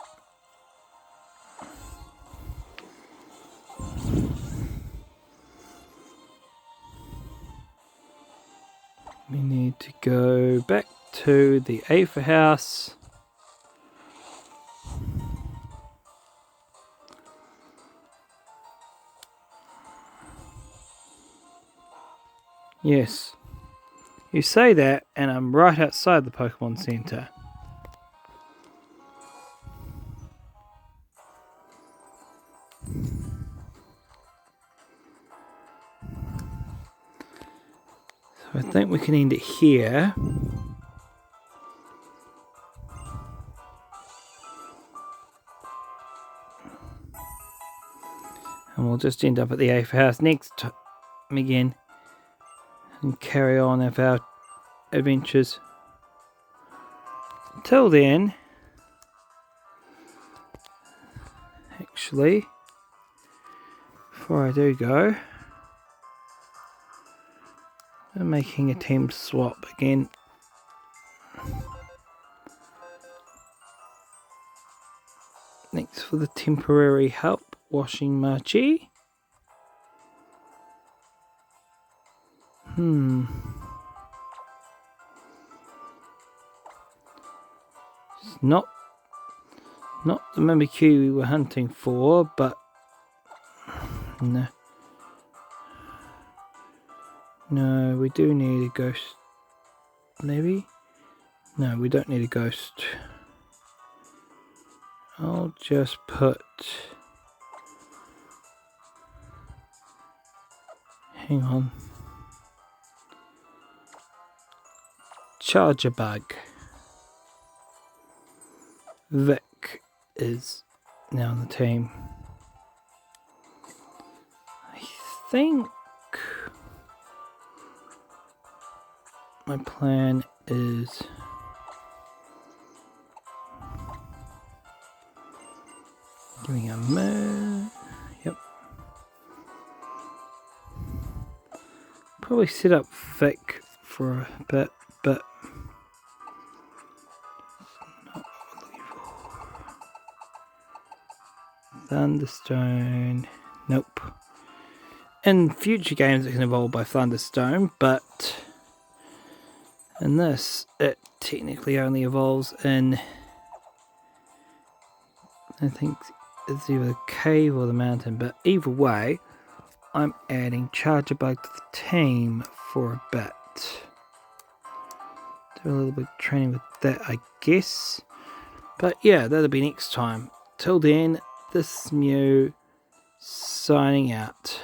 We need to go back to the Aphra house. Yes. You say that, and I'm right outside the Pokemon Center. So I think we can end it here. And we'll just end up at the Aphra house next time again. And carry on with our adventures. Until then, actually, before I do go, I'm making a team swap again. Thanks for the temporary help washing Marchie. It's not the Mimikyu we were hunting for, but no. No, we do need a ghost. Maybe? No, we don't need a ghost. I'll just put... Hang on. Charger Bug. Vic is now on the team. I think my plan is giving a move. Yep. Probably set up Vic for a bit, but Thunderstone. Nope. In future games it can evolve by Thunderstone, but in this it technically only evolves in, I think it's either the cave or the mountain, but either way I'm adding Charger Bug to the team for a bit. Do a little bit of training with that, I guess. But yeah, that'll be next time. Till then, this is Mew signing out.